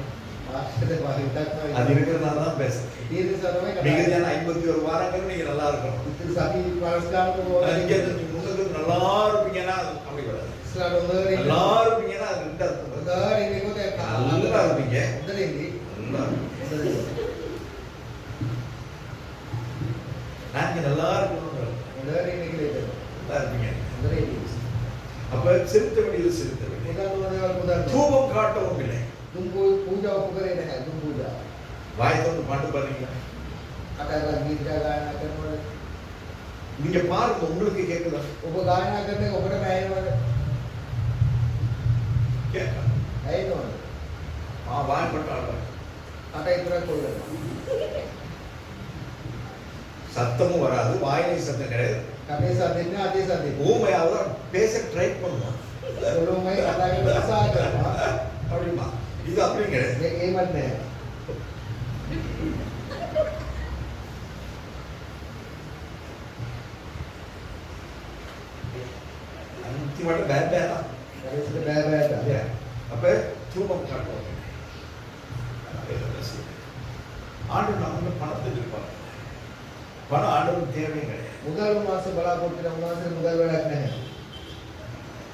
ආශ්‍රද පාරිතක් அது இருக்கிறதுனால தான் பேசுறேன். දීර්ඝ மிகுதியான 51 வாரங்கள் நீங்க நல்லா இருக்கணும். ඉතින් සතිය පාරස්කාරක நீங்க முன்னது நல்லா இருப்பீங்கன்னா அப்படி வராது. ඉස්ලාම හොඳට நல்லா இருப்பீங்கன்னா அது ரெண்டு அர்த்தம் வருது. හොඳට ඉන්නකොට நல்லா இருப்பீங்க, හොඳට ඉන්නේ. நல்லா இருப்பீங்க. நாங்க நல்லா இருக்கணும், හොඳට ඉන්නේ කියලා හිතනවා. நல்லா இருப்பீங்க. හොඳට ඉන්නේ. அப்ப செலுத்த வேண்டியது செலுத்த வேண்டியது. මුදල් දේවල් මුදල්. தூபம் காட்டவும் இல்லை. දුම් පූජා උපකරේ නැහැ. දුම් පූජා. வாய் திறந்து பாட்டு பாடுறீங்க. අටලා ගීත ගායනා කරනකොට நீங்க பாருங்க, உங்களுக்கு கேக்குதா? ඔබ ගායනා කරන එක ඔබට ඇහෙනවද? கேட்க. ඇහෙනවද? வாய் மட்டும் ஆடுற. අට ඉතරක් කොල්ලනවා. சத்தமும் வராது, வாயிலை சத்தம் கிடையாது. කටේ සද්දෙන්නේ අතේ සද්දෙන්නේ. ஊமையாவது பேச ட்ரை பண்ணுவான். ඔළුවමයි කතා කරන උත්සාහ කරනවා. அப்படிமா இது அப்படி கிடையாது. මේක එහෙමත් නැහැ. அந்திமட்ட பேட்டா. කටේ බෑ. அப்ப தூபம் காட்டுவாங்க. ஆண்டு நம்ம பணத்தை எதிர்பார்க்க. பணம் ஆண்டவருக்கு தேவையே கிடையாது. முதல் மாசம் பலாபோட்டு மாசம் முதல் வேலை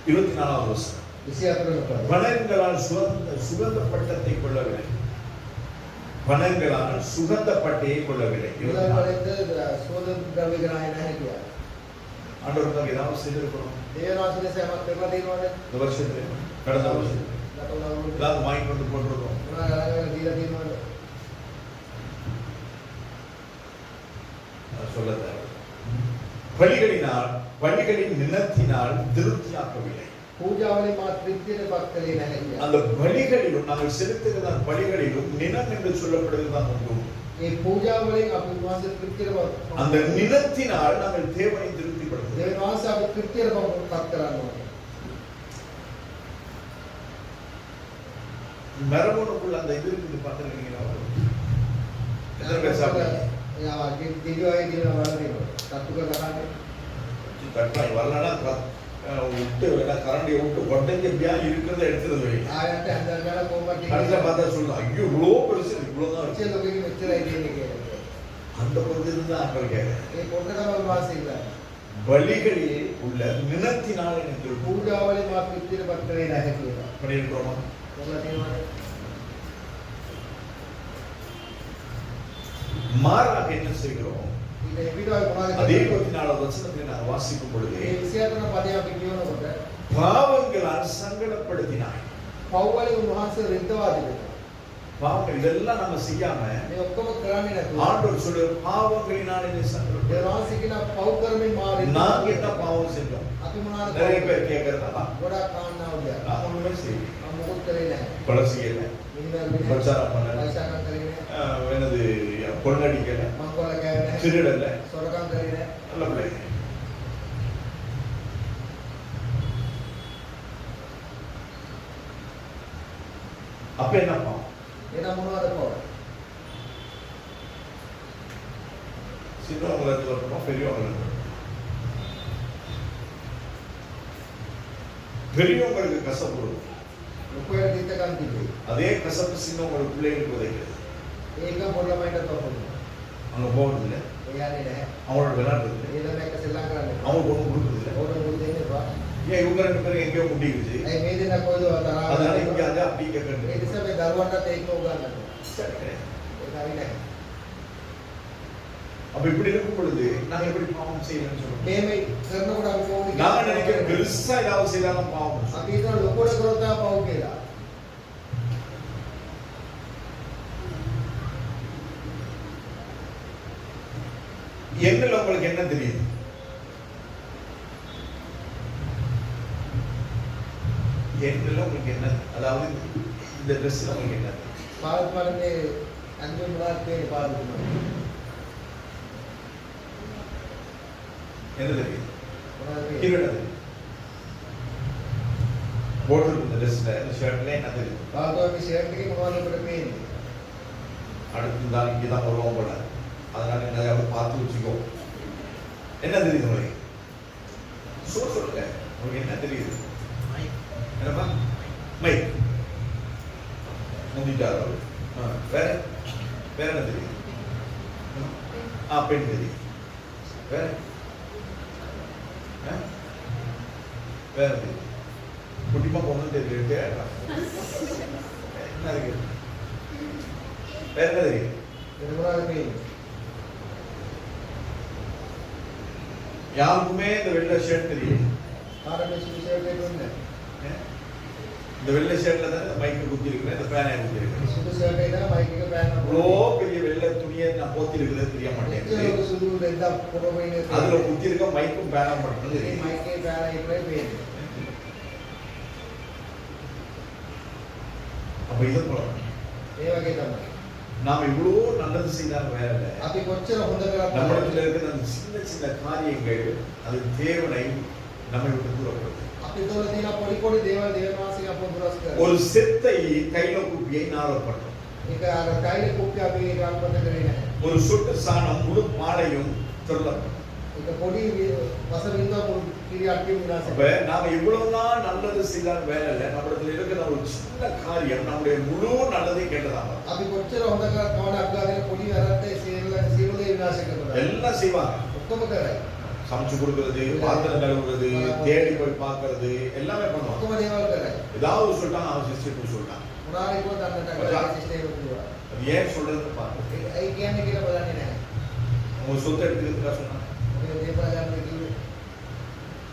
24வது வருஷம் பணங்களால் சுகந்த பட்டத்தை கொள்ளவில்லை. பணங்களால் சுகந்த பட்டையை கொள்ளவில்லை. ஆண்டவருக்கு ஏதாவது செய்திருக்கிறோம் இந்த வருஷத்துல, கடந்த வருஷத்துல ஏதாவது வாங்கி கொண்டு போட்டிருக்கோம். சொல்ல தேவை. பலிகளின் நிலத்தினால் திருப்தியாக்கவில்லை. அந்த பலிகளிலும் நாங்கள் செலுத்துகிற பலிகளிலும் நிலம் என்று சொல்லப்படுகிறதான் உண்டு. அந்த நிலத்தினால் நாங்கள் தேவனை திருப்திப்படுத்துகிறோம். மரபணுக்குள்ள அந்த இது இருக்குது பார்த்துருக்கீங்களா? வரலன்னா விட்டு கரண்டியை விட்டு உடஞ்ச இருக்கிறத எடுத்துறது பார்த்தா சொல்லலாம். ஐயோ இவ்வளோ பெருசு, இவ்வளோதான் அந்த பகுதியில் தான் ஆக்கள் கேட்க. பலிகளில் உள்ள நிலத்தினால் எனக்கு பூஜாவளி பண்ணியிருக்கிறோமா? மாறாக என்ன செய்கிறோம்? அதே 24வது வசனத்தை நான் வாசிக்கும் பொழுது பாவங்களால் சங்கடப்படுத்தினாய். பாவங்கள் இதெல்லாம் நம்ம செய்யாம ஆண்டவர் சொல்ற பாவங்களினால் என்ன சங்கடப்படுத்தினாய். நாங்க என்ன பாவம் செஞ்சோம்? நிறைய பேர் கேட்கறதா ஒண்ணுமே செய்யல, கொலை செய்யல, பிரச்சாரம் பண்ணல, என்னது கொள்ளடிக்கல, திருடல, நல்ல பிள்ளைங்க. அப்ப என்ன பாவம்? சின்னவங்களுக்கு வரணும், பெரியவங்களுக்கு. பெரியவங்களுக்கு கசப்பு இருக்கும், அதே கசப்பு சின்னவங்களுக்கு பிள்ளைகளுக்கு உதைக்கிறது. அங்க போகிறது இல்லை, அவங்களோட விளையாடுறது இல்லை, அவங்களுக்கு ஒன்றும் கொடுக்குறது இல்லை. ஏன் இவங்க 2 பேரும் எங்கேயோ முட்டிக்குது, அதனால இங்க அதை அப்படி கேட்கறது. அப்ப இப்படி இருக்கும் பொழுது நாங்க எப்படி பாவம் செய்யணும்னு சொல்றோம்? நான் நினைக்கிறேன் பெருசா ஏதாவது செய்தாலும் பாவம். என்னல உங்களுக்கு என்ன தெரியுது? என்னல உங்களுக்கு என்ன, அதாவது இந்த ட்ரெஸ்ல உங்களுக்கு என்ன பாருங்க? 5 முன்னாடி பேர் பாருங்க, என்ன தெரியுது? கிரீடம் போட்டு இந்த ட்ரெஸ்ல, இந்த ஷர்ட்ல என்ன தெரியுது? பாருங்க ஷர்ட்டுக்கு முன்னாடி போட்ட பேர் அடுத்து தான் இங்க தான் வருவோம் போல, அதனால என்ன பார்த்து வச்சுக்கோ. என்ன தெரியுது உங்களுக்கு? சொல்லுங்க, உங்களுக்கு என்ன தெரியுது? என்னப்பா? மைக் முந்திட்டாரோ? வேற வேற என்ன தெரியுது? பெண் தெரியுது. வேற வேற தெரியுது? குட்டிமா பொண்ணு தெரியுது. என்ன இருக்கு? வேற என்ன தெரியுது? யாருக்குமே இந்த வெள்ளை ஷர்ட் தெரியும். இந்த வெள்ளை ஷர்ட்ல தான் மைக்கு குத்தி இருக்கிறேன், இந்த பேனை குத்தி இருக்கிறேன். இவ்வளோ பெரிய வெள்ளை துணியை நான் போத்தி இருக்கிறது தெரிய மாட்டேன். அதுல குத்தி இருக்க மைக்கும் பேனா மட்டும் தெரியும். அப்ப இது போல நாம இவ்வளவு நல்லது செய்தாலும் வேற இல்லை, நம்மிடத்துல இருக்கிற அந்த சின்ன சின்ன காரியங்கள் அது தேவனை நம்மை விட்டு தூரப்படுது. ஒரு செத்தை கையில குப்பியை நாளப்பட்டோம். ஒரு சொட்டு சாணம் முழு மாலையும் சொல்லப்பட்டோம். நாம எவ்வளவுதான் நல்லது செய்தாலும் வேலை இல்லை, நம்மிடத்துல இருக்கிற ஒரு சின்ன காரியம் நம்முடைய முழு நல்லதை கேட்டதாக எல்லாம் செய்வாங்க. ඔක්කොම කරයි. சமைச்சு கொடுக்கறது, பாத்திரம் கழுவுறது, தேடி போய் பார்க்கறது எல்லாமே பண்ணுவாங்க. ඔක්කොම දේවල් කරයි. ஏதாவது சொல்லிட்டாங்க அவன் சிஸ்டர் சொல்லிட்டாங்க. මොනාරි කිව්වොත් අන්නට කරලා සිස්ටර් කිව්වා. அது ஏன் சொல்றதுன்னு பாருங்க. ඒ කියන්නේ කියලා බලන්නේ නැහැ. உங்க சொத்தை எடுத்துக்கிறதுக்காக சொன்னாங்க. මේ දේපල ගන්න කිව්වේ.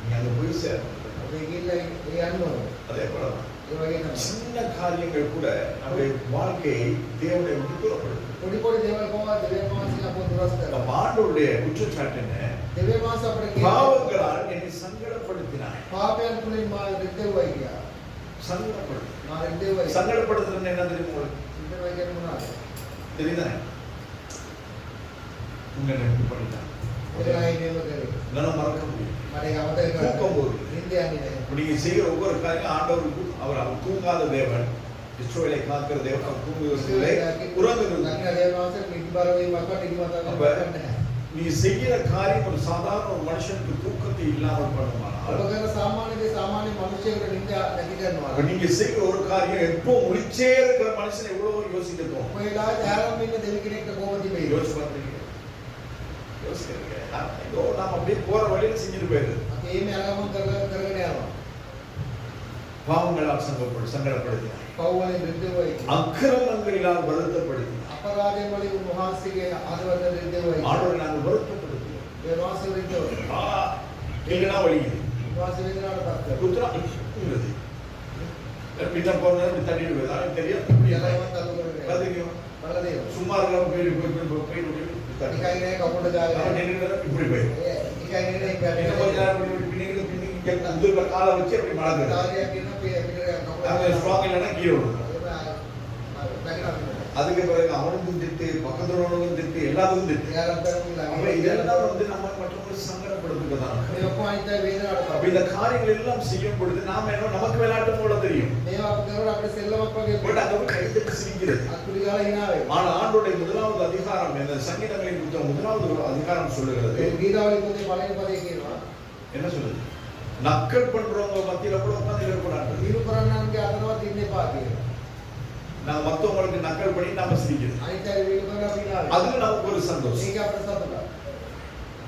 நீ அங்க போய் சேரணும். ඔබේ ගිහිල්ලා ඒ යන්න ඕනේ. அதே போல ඒ වගේ තමයි. சின்ன காரியங்கள் கூட நம்முடைய வாழ்க்கையை தேவனை விட்டு தூரப்படுது. පොඩි පොඩි දේවල් කොහොමද දෙවියන් වහන්සේ අපව දුරස් කරනවා. நம்ம ஆண்டவருடைய குற்றச்சாட்டு என்ன? දෙවියන් වහන්සේ අපිට කියන பாவங்களால் என்னை சங்கடப்படுத்தினாய். පාපයන් තුලින් මා රිද්දෙව්වයි කියා. சங்கடப்படுத்து. මා රිද්දෙව්වයි. சங்கடப்படுத்துறது என்ன தெரியுமா உங்களுக்கு? රිද්දෙවයි කියන්නේ මොනවද? தெரியுதா? உங்க நெருப்பு பண்ணிட்டாங்க. ඒකයි නේද කරේ. இதெல்லாம் மறக்க முடியும். මට ඒක අමතක தூக்கம் කරගන්න. போகுது. නිින්ද යන්නේ නැහැ. இப்ப நீங்க செய்கிற ஒவ்வொரு காரியம் ஆண்டவருக்கு அவர் தூங்காத தேவன், இஸ்ரவேலை காக்கிற தேவன், அவர் தூங்குவதில்லை, உறங்குவதில்லை. ලක්න දේවන් වහන්සේ නිදිබර වීම වගේ නිදිමත அப்ப කරන්නේ නැහැ. நீ செய்கிற காரியம் ஒரு சாதாரண ஒரு மனுஷனுக்கு தூக்கத்தை இல்லாமல் பண்ணுமானால், ඔබ කරන සාමාන්‍ය දේ සාමාන්‍ය මිනිසෙකුට නිින්ද නැති කරනවා. அப்ப நீங்க செய்கிற ஒரு காரியம் எப்போ முழிச்சே இருக்கிற மனுஷன் எவ்வளவு யோசிக்க தோணும். ඔය වෙලාවට ආරම්භ වෙන දෙවි කෙනෙක්ට කොහොමද තිබෙන්නේ? யோசிச்சு பார்த்தீங்க? யோசிக்கிறீங்க. இதோ நாம அப்படியே போற வழியில செஞ்சுட்டு போயிடுது. අපි මේ ආරම්භ කරගෙන යනවා. பாவங்களால் சங்கடப்படுத்தினார். පව් වලින් රිද්දෙව්වයි. அக்கிரமங்களினால் வருத்தப்படுத்தினார். අපරාධයෙන් වලින් උන්වහන්සේගේ ආදවද රිද්දෙව්වයි. ஆண்டவரை நாங்கள் வருத்தப்படுத்தினோம். ඒ වහන්සේ රිද්දෙව්වයි. நீங்கதான் வலிக்குது. උන්වහන්සේ වේදනාවට පත් කරනවා. குத்துறா உள்ளது. பின்ன போனா தண்ணிட்டு போய் தான் தெரியும். යලවත් අලු කරගෙන. பாத்தீங்களா? බලලා දේව. சும்மா இருக்காம போய் தண்ணி. නිකයි නේ කපුට ගාගෙන. அவன் நின்னுட்டு இப்படி போய். නිකයි නේ என்ன கொஞ்ச நேரம் பின்னிட்டு உள்ள காலை வச்சு அப்படி மடக்குது. තාරියක් කියන පිට அங்க කපුට. ஸ்ட்ராங் இல்லைன்னா கீழே விழுது. නැගිනවා. அதுக்கு பிறகு அவனுக்கும் திட்டு, பக்கத்துல உள்ளவனுக்கும் திட்டு, எல்லாத்துக்கும் திட்டு. යාරම් කරමුලා. அப்ப இதெல்லாம் நம்ம மற்றவங்களை சங்கடப்படுத்துவதுதான். මේ ඔක්කොම අනිත් වේදනාවට அப்ப පත්. இந்த காரியங்கள் எல்லாம் செய்யும் பொழுது நாம என்ன நமக்கு விளையாட்டு போல தெரியும். මේවා අපි කරලා අපිට සෙල්ලමක් වගේ பட் அங்க போய் கைத்தட்டி சிரிக்கிறது. අකුඩි ගාලා hina වෙනවා. ஆனா ஆண்டோடைய முதலாவது அதிகாரம் இந்த சங்கீதங்களின் புத்தகம் முதலாவது ஒரு அதிகாரம் சொல்லுகிறது. ඒ ගීතාවලින් පොතේ පළවෙනි පදේ කියනවා என்ன சொல்லுது? நக்கல் பண்றவங்க மத்தியில கூட உட்கார்ந்து இருக்கக்கூடாது. විරු කරන්නන්ගේ අතනවත් ඉන්න එපා කියනවා. நான் மத்தவங்களுக்கு நக்கல் பண்ணி நாம சிரிக்கிறது. අනිත් අය විරු කරලා අපි hina වෙනවා. அதுல நமக்கு ஒரு சந்தோஷம். ඒක අපේ සතුටක්.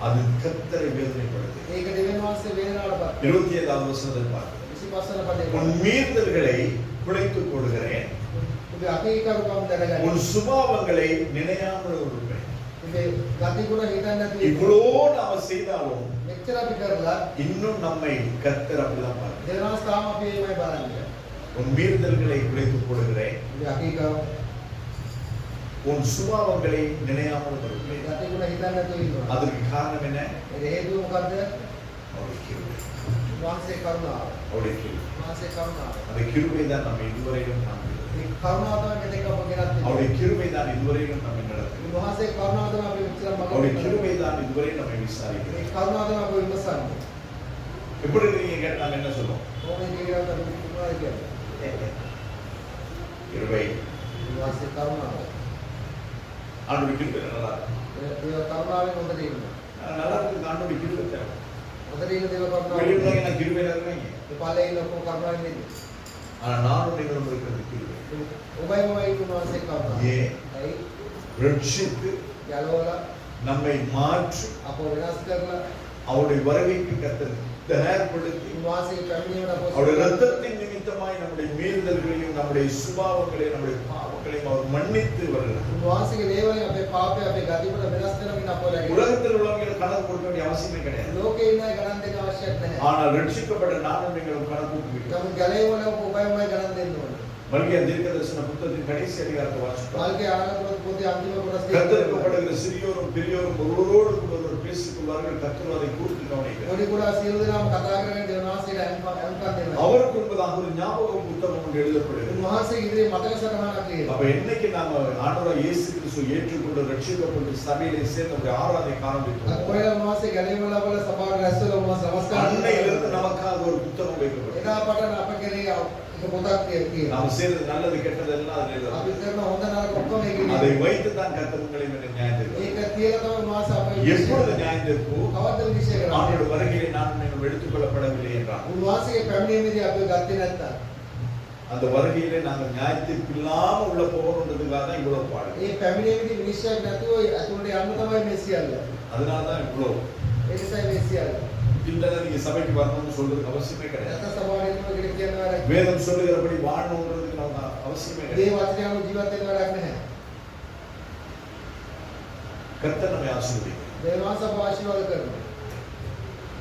அது கர்த்தரை வேதனைப்படுது. ඒක දෙවියන් වහන්සේ වේදනාවට පත්. 25வது வசனத்தை பாருங்க. 25 වන පදේ. உன் மீறுதல்களை குறைத்துக் கொள்கிறேன், ඔබේ අකීකරුකම් දැනගන්න. உன் சுபாவங்களை நினையாமல் இருப்பேன். ඔබේ ගති ගුණ හිතන්න නැති. இவ்வளோ நாம செய்தாலும் මෙච්චර අපි කරලා இன்னும் நம்மை கர்த்தர் அப்படிதான் பாருங்க. දෙවියන් වහන්සේ තාම අපි ඒමයි බලන්නේ. உன் மீறுதல்களை குறைத்துக் கொள்கிறேன், ඔබේ අකීකරුකම් உன் சுபாவங்களை நினையாமல் இருப்பேன். ගති ගුණ හිතන්න නැතුව ඉන්නවා. அதற்கு காரணம் என்ன? ඒ හේතුව මොකද්ද? அவருடைய கிருபை. වහන්සේ කරුණාව. அவருடைய கிருபை. වහන්සේ කරුණාව. அந்த கிருபை தான் நம்ம இதுவரையிலும் காண்கிறது. මේ කරුණාව තමයි මෙතෙක් අප ගෙනත් තියෙන්නේ. அவருடைய கிருபை தான் இதுவரையிலும் நம்மை நடத்துகிறது. වහන්සේ කරුණාව තමයි අපි මෙච්චර அவருடைய බලන්නේ. கிருபை தான் இதுவரை நம்மை விசாரிக்கிறது. මේ කරුණාව තමයි අපි විමසන්නේ. எப்படி இருக்கீங்க கேட்டா நாங்க என்ன சொல்லுவோம்? කොහොමද කියලාද අපි මොනවද කියන්නේ? கிருபை. වහන්සේ කරුණාව. ஆண்டவருடைய கிருபை நல்லா இருக்கு. ඒ කරුණාවෙන් හොඳට ඉන්න. நல்லா இருக்கு. ஆண்டவருடைய கிருபை தேவை. හොඳට ඉන්න දේව කරුණාව. வெளியுள்ள நான் கிருபை இருக்கிறீங்க. ඒ ඵලයේ ඉන්න ඔක්කොම කරුණාවෙන් ඉන්නේ. ஆனா நானும் நீங்களும் இருக்கிறது கிருபை. ඔබයි මමයි ඉන්න වහන්සේ කරුණාව. ஏன்? ඇයි? ரட்சித்து යලවලා நம்மை மாற்றி අපව වෙනස් කරලා அவருடைய வருகைக்கு கர்த்தர் தயார்படுத்தி වහන්සේගේ පැමිණීමට අපව அவருடைய ரத்தத்தின் நிமித்தமாய் நம்முடைய மீறுதல்களையும் நம்முடைய சுபாவங்களையும் நம்முடைய பாவங்களையும் அவர் மன்னித்து வருகிறார். වහන්සේගේ දේවලින් අපේ පාපය අපේ ගතිගුණ වෙනස් කරමින් අපව රැකේ. உலகத்தில் உள்ளவங்க கணக்கு கொடுக்க வேண்டிய அவசியமே கிடையாது. ලෝකේ ඉන්න අය ගණන් දෙන්න අවශ්‍යත් නැහැ. ஆனால் ரட்சிக்கப்பட்ட நானும் நீங்களும் கணக்கு கொடுக்க නමුත් ගැලේවල ඔබයි මමයි ගණන් දෙන්න ඕනේ. மல்கியா தீர்க்கதரிசன புத்தகத்தின் கடைசி அதிகாரத்தை வாசிப்போம். මාල්ගේ ආරම්භ පොතේ අන්තිම කොටස கர்த்தருக்கப்படுகிற சிறியோரும் பெரியோரும் ஒருவரோடு கூட ஒருவர் பேசிக் கொள்வார்கள். கர்த்தர் அதை கூர்ந்து கவனிக்கிறார். පොඩි කුඩා සියලු දෙනාම කතා කරගෙන දෙවනාසීලා අනුකම් දෙනවා. அவருக்கு முன்பதாக ஒரு ஞாபக புத்தகம் ஒன்று எழுதப்படுகிறது. උන්වහන්සේ ඉදිරියේ මතක සටහනක් ලියනවා. அப்ப என்னைக்கு நாம ஆண்டவராகிய இயேசு கிறிஸ்துவை ஏற்றுக்கொண்டு ரட்சிக்கப்பட்டு சபையிலே சேர்ந்து நம்முடைய ஆராதனை ஆரம்பித்தோம், කොහෙද උන්වහන්සේ ගැලේවල වල සභාව රැස්වල උන්වහන්සේ නමස්කාර அன்னையிலிருந்து நமக்காக ஒரு புத்தகம் வைக்கப்பட்டது. එදා පටන් අප කෙරේ එක පොතක් තියෙනවා. நாம் செய்தது நல்லது கெட்டது எல்லாம் அதில் අපි எழுதப்பட்டது. කරන හොඳ නරක ඔක්කොම ඒකේ அதை ඉන්නේ. வைத்து தான் கர்த்தர் உங்களை நியாயம் தீர்ப்பார். ඒක තියලා තමයි උන්වහන්සේ අපේ எப்பொழுது நியாயம் தீர்ப்பு? කවද්ද විනිශ්චය කරන්නේ? ஆண்டவருடைய வருகையிலே நான் நீங்கள் எடுத்துக் கொள்ளப்படவில்லை என்றார். උන්වහන්සේගේ පැමිණීමේදී අපි ගත්තේ නැත්තම් அந்த வருகையிலே நாங்கள் நியாயத்திற்கு இல்லாம உள்ள போகணுன்றதுக்காக தான் இவ்வளவு பாடு. මේ පැමිණීමේදී විනිශ්චයක් නැතුව අතුරට යන්න තමයි මේ සියල්ල. அதனால தான் இவ்வளவு. ඒ නිසා මේ සියල්ල. இல்லைன்னா நீங்க சபைக்கு வரணும்னு சொல்றதுக்கு அவசியமே கிடையாது. නැත්නම් සභාවට එන්න කියලා කියන වැඩක්. வேதம் சொல்லுகிறபடி வாழணுன்றதுக்கு நமக்கு அவசியமே මේ கிடையாது. වචනය අනුව ජීවත් වෙන්න වැඩක් නැහැ. கர்த்தர் நம்மை ஆசீர்வதிக்கிறார். දේව වහන්සේ ආශිර්වාද කරනවා.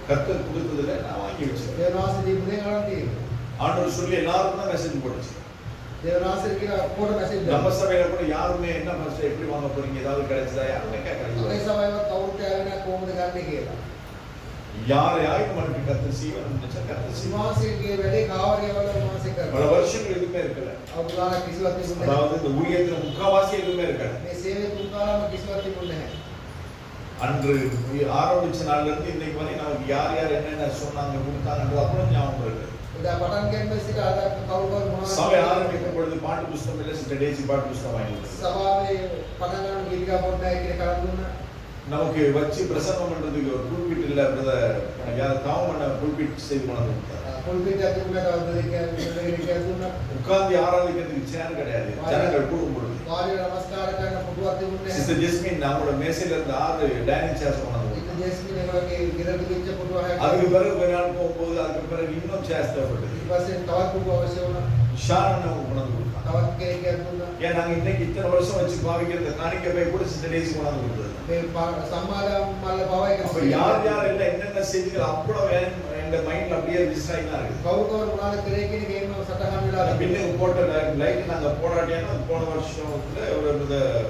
கர்த்தர் கொடுத்ததுல நான் வாங்கி வச்சிருக்கேன். දේව වහන්සේ දීපුනේ ගන්න තියෙනවා. ஆண்டவர் சொல்லி எல்லாருக்கும் தான் மெசேஜ் போட்டுச்சு. දේව වහන්සේ කියන ඔක්කොට මැසේජ් நம்ம சபையில கூட யாருமே என்ன மாஸ்டர் எப்படி வாங்க போறீங்க ஏதாவது கிடைச்சதா யாருமே கேட்கல. අපේ සභාවවත් කවුරුත් ඇවිල්ලා කොහොමද ගන්නෙ කියලා. யாரையாவது மனுக்கு கர்த்தர் செய்வார் நினைச்சா கர்த்தர் செய்வார். විශ්වාසයේ වැඩේ කාර්යවල විශ්වාසය பல කරනවා. வருஷங்கள் எதுவுமே இருக்கல. අවුරුද්දක් කිසිවක් තිබුණේ නැහැ. அதாவது இந்த ஊழியத்துல முக்காவாசி எதுவுமே இருக்கல. මේ සේවයේ තුන් කාලම කිසිවක් තිබුණේ නැහැ. அன்று ஆரம்பிச்ச நாள்ல இருந்து இன்னைக்கு வரை நமக்கு யார் யார் என்னென்ன சொன்னாங்க கொடுத்தாங்கன்றது அப்புறம் ஞாபகம் இருக்கு. එදා පටන් ගැනීම සිට අද කවුරු මොනවද சபை ஆரம்பிக்கும் பொழுது பாட்டு புஸ்தகம் இல்லை சில டேசி பாட்டு புஸ்தகம் வாங்கி கொடுத்தாங்க. සභාවේ පටන් ගන්න ගීතිකා පොඩ්ඩයි කියලා කරන් දුන්නා. நமக்கு வச்சு பிரசங்கம் பண்றதுக்கு ஒரு புல்பிட் இல்ல பிரதர் யார் தாவம் பண்ண புல்பிட் செய்து கொண்டு கொடுத்தாங்க. පොල්පිට අතුරුකට අවදලිකා දුන්නා. உட்கார்ந்து ஆராதிக்கிறதுக்கு சேர் கிடையாது. ஜனங்கள் கூடும் பொழுது වාඩි නමස්කාර කරන පුටුවක් තිබුණේ නැහැ. சிஸ்டர் ஜெஸ்மின் நம்மளோட மேசையில இருந்து 6 டைனிங் சேர்ஸ் கொண்டாந்து ඉතින් ජේස්මින් වගේ ගෙදරට ගිහින් පුටුව அதுக்கு හැදුවා. பிறகு கொஞ்ச நாள் போகும்போது அதுக்கு பிறகு இன்னும் சேர்ஸ் தேவைப்பட்டது. ඊට පස්සේ තවත් පුටුව අවශ්‍ය වුණා. ஷாரன் கொண்டாந்து கொடுத்தாங்க. තවත් කෙනෙක් දුන්නා. ஏன் நாங்க இன்னைக்கு இத்தனை வருஷம் வச்சு பாவிக்கிறது காணிக்கை போய் கூட சிஸ்டர் டேசி கொண்டாந்து கொடுத்தது. මේ සම්මාදම් මල්ල පවා එක அப்ப யார் யார் எல்லாம் என்னென்ன செய்திகள் அவ்வளவு எங்க மைண்ட்ல அப்படியே ரிஜிஸ்டர் ஆகி தான் இருக்கு. කවුරු කවුරු මොනවද කරේ කියන ගේම සටහන් වෙලා பின்னுக்கு போட்ட லைட் நாங்க போடாட்டியானா போன வருஷத்துல ஒரு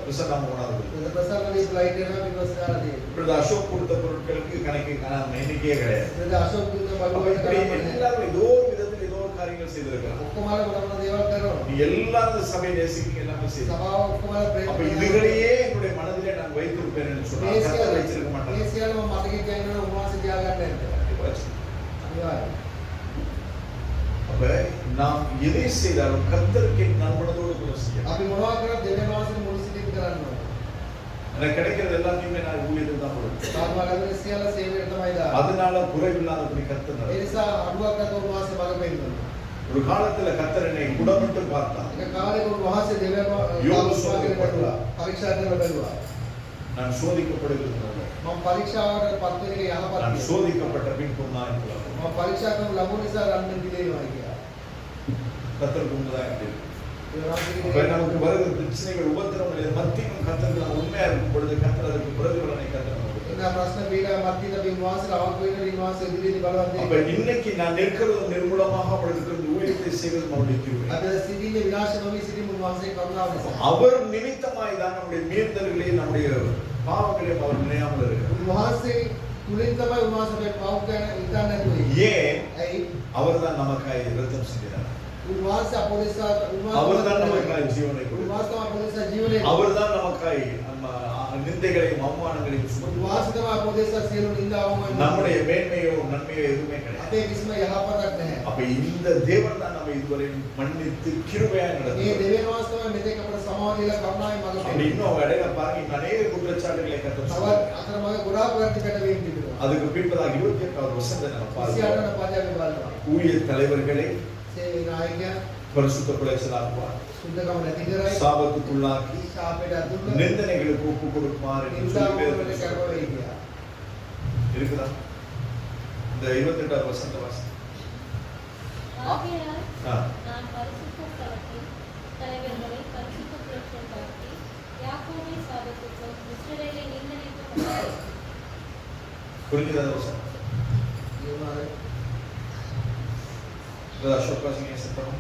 பிரசன்னம் கொண்டாந்து கொடுத்தோம். இந்த பிரசன்னலி லைட் එනවා විවස්ථාරදී. இப்படி அசோக் கொடுத்த பொருட்களுக்கு கணக்கு எண்ணிக்கையே கிடையாது. ඉතින් අශෝක් දුන්න அப்ப බලුවට இப்படி කරන්නේ எல்லாரும் ஏதோ ஒரு விதத்தில் ஏதோ ஒரு காரியங்கள் செய்திருக்கலாம். ඔක්කොමල ගොඩනගන දේවල් කරනවා. நீ எல்லாரும் சபை நேசிக்கிறீங்க எல்லாமே செய்யுங்க. සභාව ඔක්කොමල அப்ப ප්‍රේම இதுகளையே என்னுடைய மனதிலே நான் வைத்திருப்பேன்னு சொன்னா கர்த்தர் வச்சிருக்க மாட்டார். මේ සියල්ලම මතකේ තියාගෙන උන්වහන්සේ තියාගන්න නැහැ. අනිවාර්යයෙන්. அப்ப நாம் எதை செய்தாலும் கர்த்தருக்கு நண்பனதோடு கூட செய்யணும். අපි මොනවා කරත් දෙවියන් වහන්සේ මුළු සිතින් කරන්න ඕනේ. எனக்கு கிடைக்கிறது எல்லாத்தையுமே நான் ஊழியத்துக்கு தான் கொடுப்பேன். සාමාන්‍ය ලැබෙන සියල්ල සේවයට තමයි දාන්නේ. அதனால குறைவில்லாதபடி கர்த்தர் ඒ நடத்துவார். නිසා අඩුවක් නැතුව උන්වහන්සේ මඟ පෙන්වනවා. ஒரு காலத்துல கர்த்தர் என்னை குணமிட்டு பார்த்தார். එක කාලයක උන්වහන්සේ දෙවියන් யோபு වහන්සේ சோதிக்கப்பட்டார். පරීක්ෂා කරලා බැලුවා. நான் சோதிக்கப்படுகிறது මම පරීක්ෂාවට පත් වෙන එක යහපත් நான் කියලා. சோதிக்கப்பட்ட பின் பொன்னாய் போலாம். මම පරීක්ෂා කරන ලැබුණ නිසා රන්න පිළිවෙනවා කියලා. கர்த்தருக்கு உண்மைதான் இருக்கு. ඒ වහන්සේගේ அப்ப நமக்கு வருகிற பிரச்சனைகள் உபத்திரவங்கள் மத்தியும் கர்த்தருக்கு நான் உண்மையா இருக்கும் பொழுது கர்த்தர் அதுக்கு பிரதிபலனை கர்த்தர் நமக்கு கொடுக்கிறார். ඉතින් ප්‍රශ්න පීඩා මැදින් අපි උන්වහන්සේ අවක වෙන විශ්වාස ඉදිරියේ බලවත් அப்ப இன்னைக்கு நான் நிற்கிறது நிர்மூலமாக அவர்களுக்கு இந்த ஊழியத்தை செய்வது நம்முடைய கிருபை. අද සිටින්නේ විනාශ නොවී සිටින උන්වහන්සේ කරුණාව නිසා. அவர் நிமித்தமாய் தான் நம்முடைய மீறுதல்களையும் நம்முடைய பாவங்களையும் அவர் நினையாமல் இருக்கிறார். උන්වහන්සේ තුලින් තමයි උන්වහන්සේ පව් ගැන හිතන්නේ නැතුවේ. ஏன் ඇයි? அவர் தான் நமக்காய் இரத்தம் சிந்தினார். උන්වහන්සේ අපොදෙසා அவர் தான் நமக்காய் ஜீவனை கொடுத்தார். උන්වහන්සේ තමයි අපොදෙසා ජීවනයේ. அவர் தான் நமக்காய் நிந்தைகளையும் அவமானங்களையும் சுமந்து උන්වහන්සේ තමයි අපොදෙසා සියලු නින්දා අවමාන. நம்முடைய மேன்மையோ நன்மையோ எதுவுமே கிடையாது. අපේ කිසිම යහපතක් නැහැ. அப்ப இந்த தேவன் தான் நம்ம இதுவரை மன்னித்து கிருபையா මේ நடத்துவார். දෙවියන් වහන්සේ තමයි මෙතෙක් අපට සමාව දීලා කරුණාවෙන් මඟ அப்படி පෙන්වන්නේ. இன்னும் இடையில பாருங்க இன்னும் அநேக குற்றச்சாட்டுகளை கர்த்தர் තවත් சொல்றார். අතරමඟ ගොඩාක් වැරදි කටවීම් තිබෙනවා. அதுக்கு பின்பதாக 28வது வசனத்தை நம்ம பார்க்கிறோம். 28 වන පදයේ බලනවා. ஊழிய தலைவர்களை සේවක නායකයන් பரிசுத்த குலைச்சலாக்குவார், සුද්ධකම නැති කරයි. சாபத்துக்குள்ளாக்கி ශාපයට අදුන්න நிந்தனைகளுக்கு ஒப்பு கொடுப்பார் என்று சொல்லி නින්දාවලට வேதத்தில் කරවයි කියලා. இருக்குதா? இந்த 28வது வசனத்தை வாசி. ஆகையால் ஆ. நான் பரிசுத்த ஸ்தலத்தில் தலைவர்களை பரிசுத்த புரட்சம் காட்டி யாக்கோபை சாபத்துக்கும் இஸ்ரவேலை நிந்தனைக்கும் புரிஞ்சுதா அந்த வசனம்? ඒ වුණාද? அசோக் வாசிங்க சத்தம்.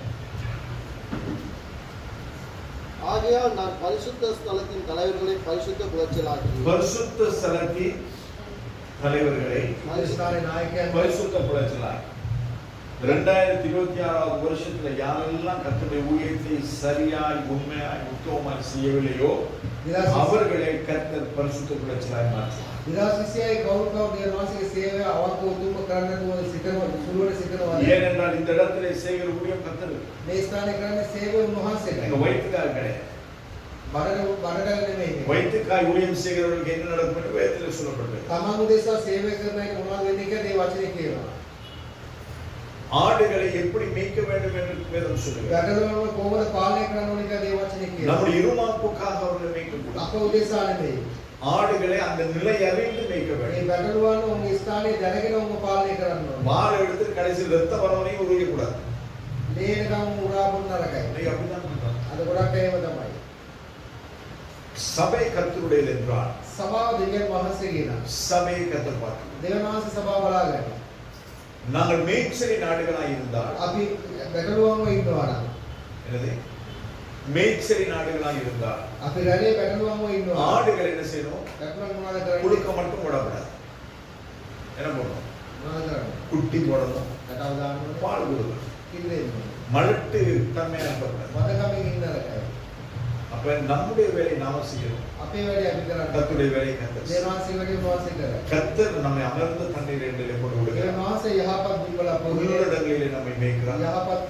ஆகையால் நான் பரிசுத்த ஸ்தலத்தின் தலைவர்களை பரிசுத்த குலைச்சலாக்கி பரிசுத்த ஸ்தலத்தின் தலைவர்களை පරිසුද්ධාරේ නායකයන් பரிசுத்த குலைச்சலாக்கி 2026வது வருஷத்துல யாரெல்லாம் கர்த்தருடைய ஊழியத்தை சரியாய் உண்மையாய் உத்தமமாய் செய்யவில்லையோ அவர்களை கர்த்தர் பரிசுத்த குலைச்சலாய் மாற்றுவார். විලාසිසයයි කවුරු කවුරු දෙවියන් වහන්සේගේ සේවය අවංක උතුම්ම කරන්න ඕන සිතනවා සුළුවට සිතනවා. ஏனென்றால் இந்த இடத்துல செய்கிற ஊழியம் கர்த்தர் මේ ස්ථානයේ කරන්නේ සේවය උන්වහන්සේට. எங்க வயிற்றுக்காக கிடையாது. බඩට නෙමෙයි. வயிற்றுக்காய் ஊழியம் செய்கிறவர்களுக்கு என்ன நடக்கும் என்று வேதத்தில் சொல்லப்பட்டது. තමන් උදෙසා සේවය කරන එක මොනවද වෙන්නේ කියලා මේ වචනේ කියනවා. ஆடுகளை எப்படி மேய்க்க வேண்டும் என்று வேதம் சொல்லுகிறது. ගැටලුවම කොහොමද පාලනය කරන්න ඕනේ කියලා දේවචනේ කියනවා. நம்முடைய இருமாப்புக்காக அவர்களை மேய்க்கக்கூடாது. අප උදෙසා නෙමෙයි. ஆடுகளை அந்த நிலை அறிந்து மேய்க்க මේ வேண்டும். ගැටලුවන් උන්ගේ ස්ථානයේ දැනගෙන උන්ව පාලනය කරන්න ඕනේ. மாலை எடுத்து கடைசியில் ரத்த வரவனையும் உருகக்கூடாது. ලේනකම් උරාපුන් නරකයි. இன்னைக்கு அப்படிதான் பண்றாங்க. අද ගොඩක් එහෙම තමයි. சபை கர்த்தருடையது என்றால் සභාව දෙවියන් වහන්සේගේ නා. சபையை கர்த்தர் பார்க்கிறார். දෙවියන් වහන්සේ සභාව බලාගන්නවා. நாங்கள் மேய்ச்சலி நாடுகளாய் இருந்தால் අපි ගැටලුවන්ව ඉන්නවා නම් என்னது மேய்ச்சலி நாடுகளாய் இருந்தால் අපි රැළේ ගැටලුවන්ව ඉන්නවා. ஆடுகள் என்ன செய்யணும்? ගැටලුවන් මොනවද කරන්නේ? குடுக்க மட்டும் விடக்கூடாது. என்ன பண்ணணும்? මොනවද කරන්නේ? குட்டி போடணும், ගැටව දාන්න ඕනේ. பால் கொடுக்கணும். කිරි දෙන්න ඕනේ. மலட்டு தன்மையா இருக்கக்கூடாது. වදකමින් ඉන්න නරකයි. அப்ப நம்முடைய வேலை நாம செய்யணும். අපේ වැඩේ අපි කරන්නේ. கர்த்தருடைய வேலையை கர்த்தர் செய்யணும். දේවාංශ වැඩේ වාසය කරා. கர்த்தர் நம்மை அமர்ந்த தண்ணீர் என்றிலே கொண்டு விடுகிறார். දේවාංශ යහපත් දුබල පොහොර உள்ளிடங்களிலே நம்மை மேய்க்கிறார். යහපත්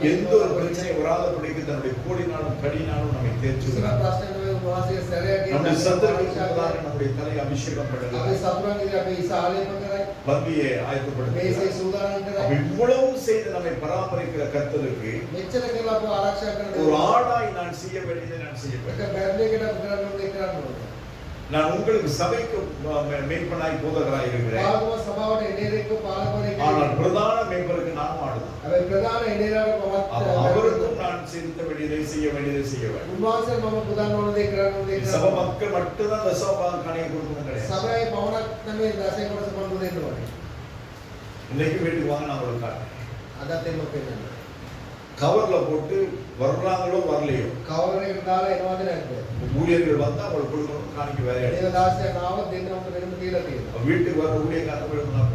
எந்த ஒரு பிரச்சனை வராதபடிக்கு தன்னுடைய கோடினாலும் கடினாலும் நம்மை தேற்றுகிறார். ප්‍රශ්න වාසය සැරයට நம்முடைய சத்துருக்களுக்கு நம்முடைய தலை அபிஷேகம் අපි பண்ணுகிறார். සතුරන් ඉදිරියේ අපි ඉසාලේම කරයි. பந்தியை මේසේ ஆயத்தப்படுத்துகிறார். සූදානම් அப்ப කරයි. இவ்வளவு செய்து நம்மை பராமரிக்கிற கர்த்தருக்கு මෙච්චර කියලා අපව ආරක්ෂා කරන ஒரு ஆடாய் நான் செய்ய வேண்டியதை நான் செய்ய එක வேண்டும். බැරලයකට අපි කරන්න ඕනේ කරන්න ඕනේ. நான் உங்களுக்கு சபைக்கு மேய்ப்பனாய் போதகராய் இருக்கிறேன். පාලකව සභාවට එනේරෙක්ව පාලකවරයෙක්. ஆனால் பிரதான மேய்ப்பருக்கு நான் ஆடுதான். හැබැයි ප්‍රධාන එනේරාට அப்ப පවත් அவருக்கும் நான் செலுத்த வேண்டியதை செய்ய வேண்டியதை செய்ய வேண்டும். උන්වහන්සේ මම පුදන්න ඕන දේ කරන්න ඕන දේ சபை කරන්න. மக்கள் மட்டும்தான் தசமபாகம் காணிக்கை கொடுக்கணும் கிடையாது. සභාවේ පවණක් නෙමෙයි දසේ කොටස පන්දු දෙන්න ඕනේ. இன்னைக்கு வீட்டுக்கு வாங்க நான் உங்களுக்கு காட்டுறேன். අදත් එම පෙන්නන්න. கவர்ல போட்டு வர்றாங்களோ வரலையோ කවර එකට දාලා එනවද නැද්ද? ஊழியர்கள் வந்தா அவங்களுக்கு கொடுக்கணும் காணிக்கை வேற இடம். දේවදාසයන් ආවොත් දෙන්න උන්ට වෙනම තියලා තියෙනවා. வீட்டுக்கு வர ஊழியக்காரங்க கொடுக்கணும்.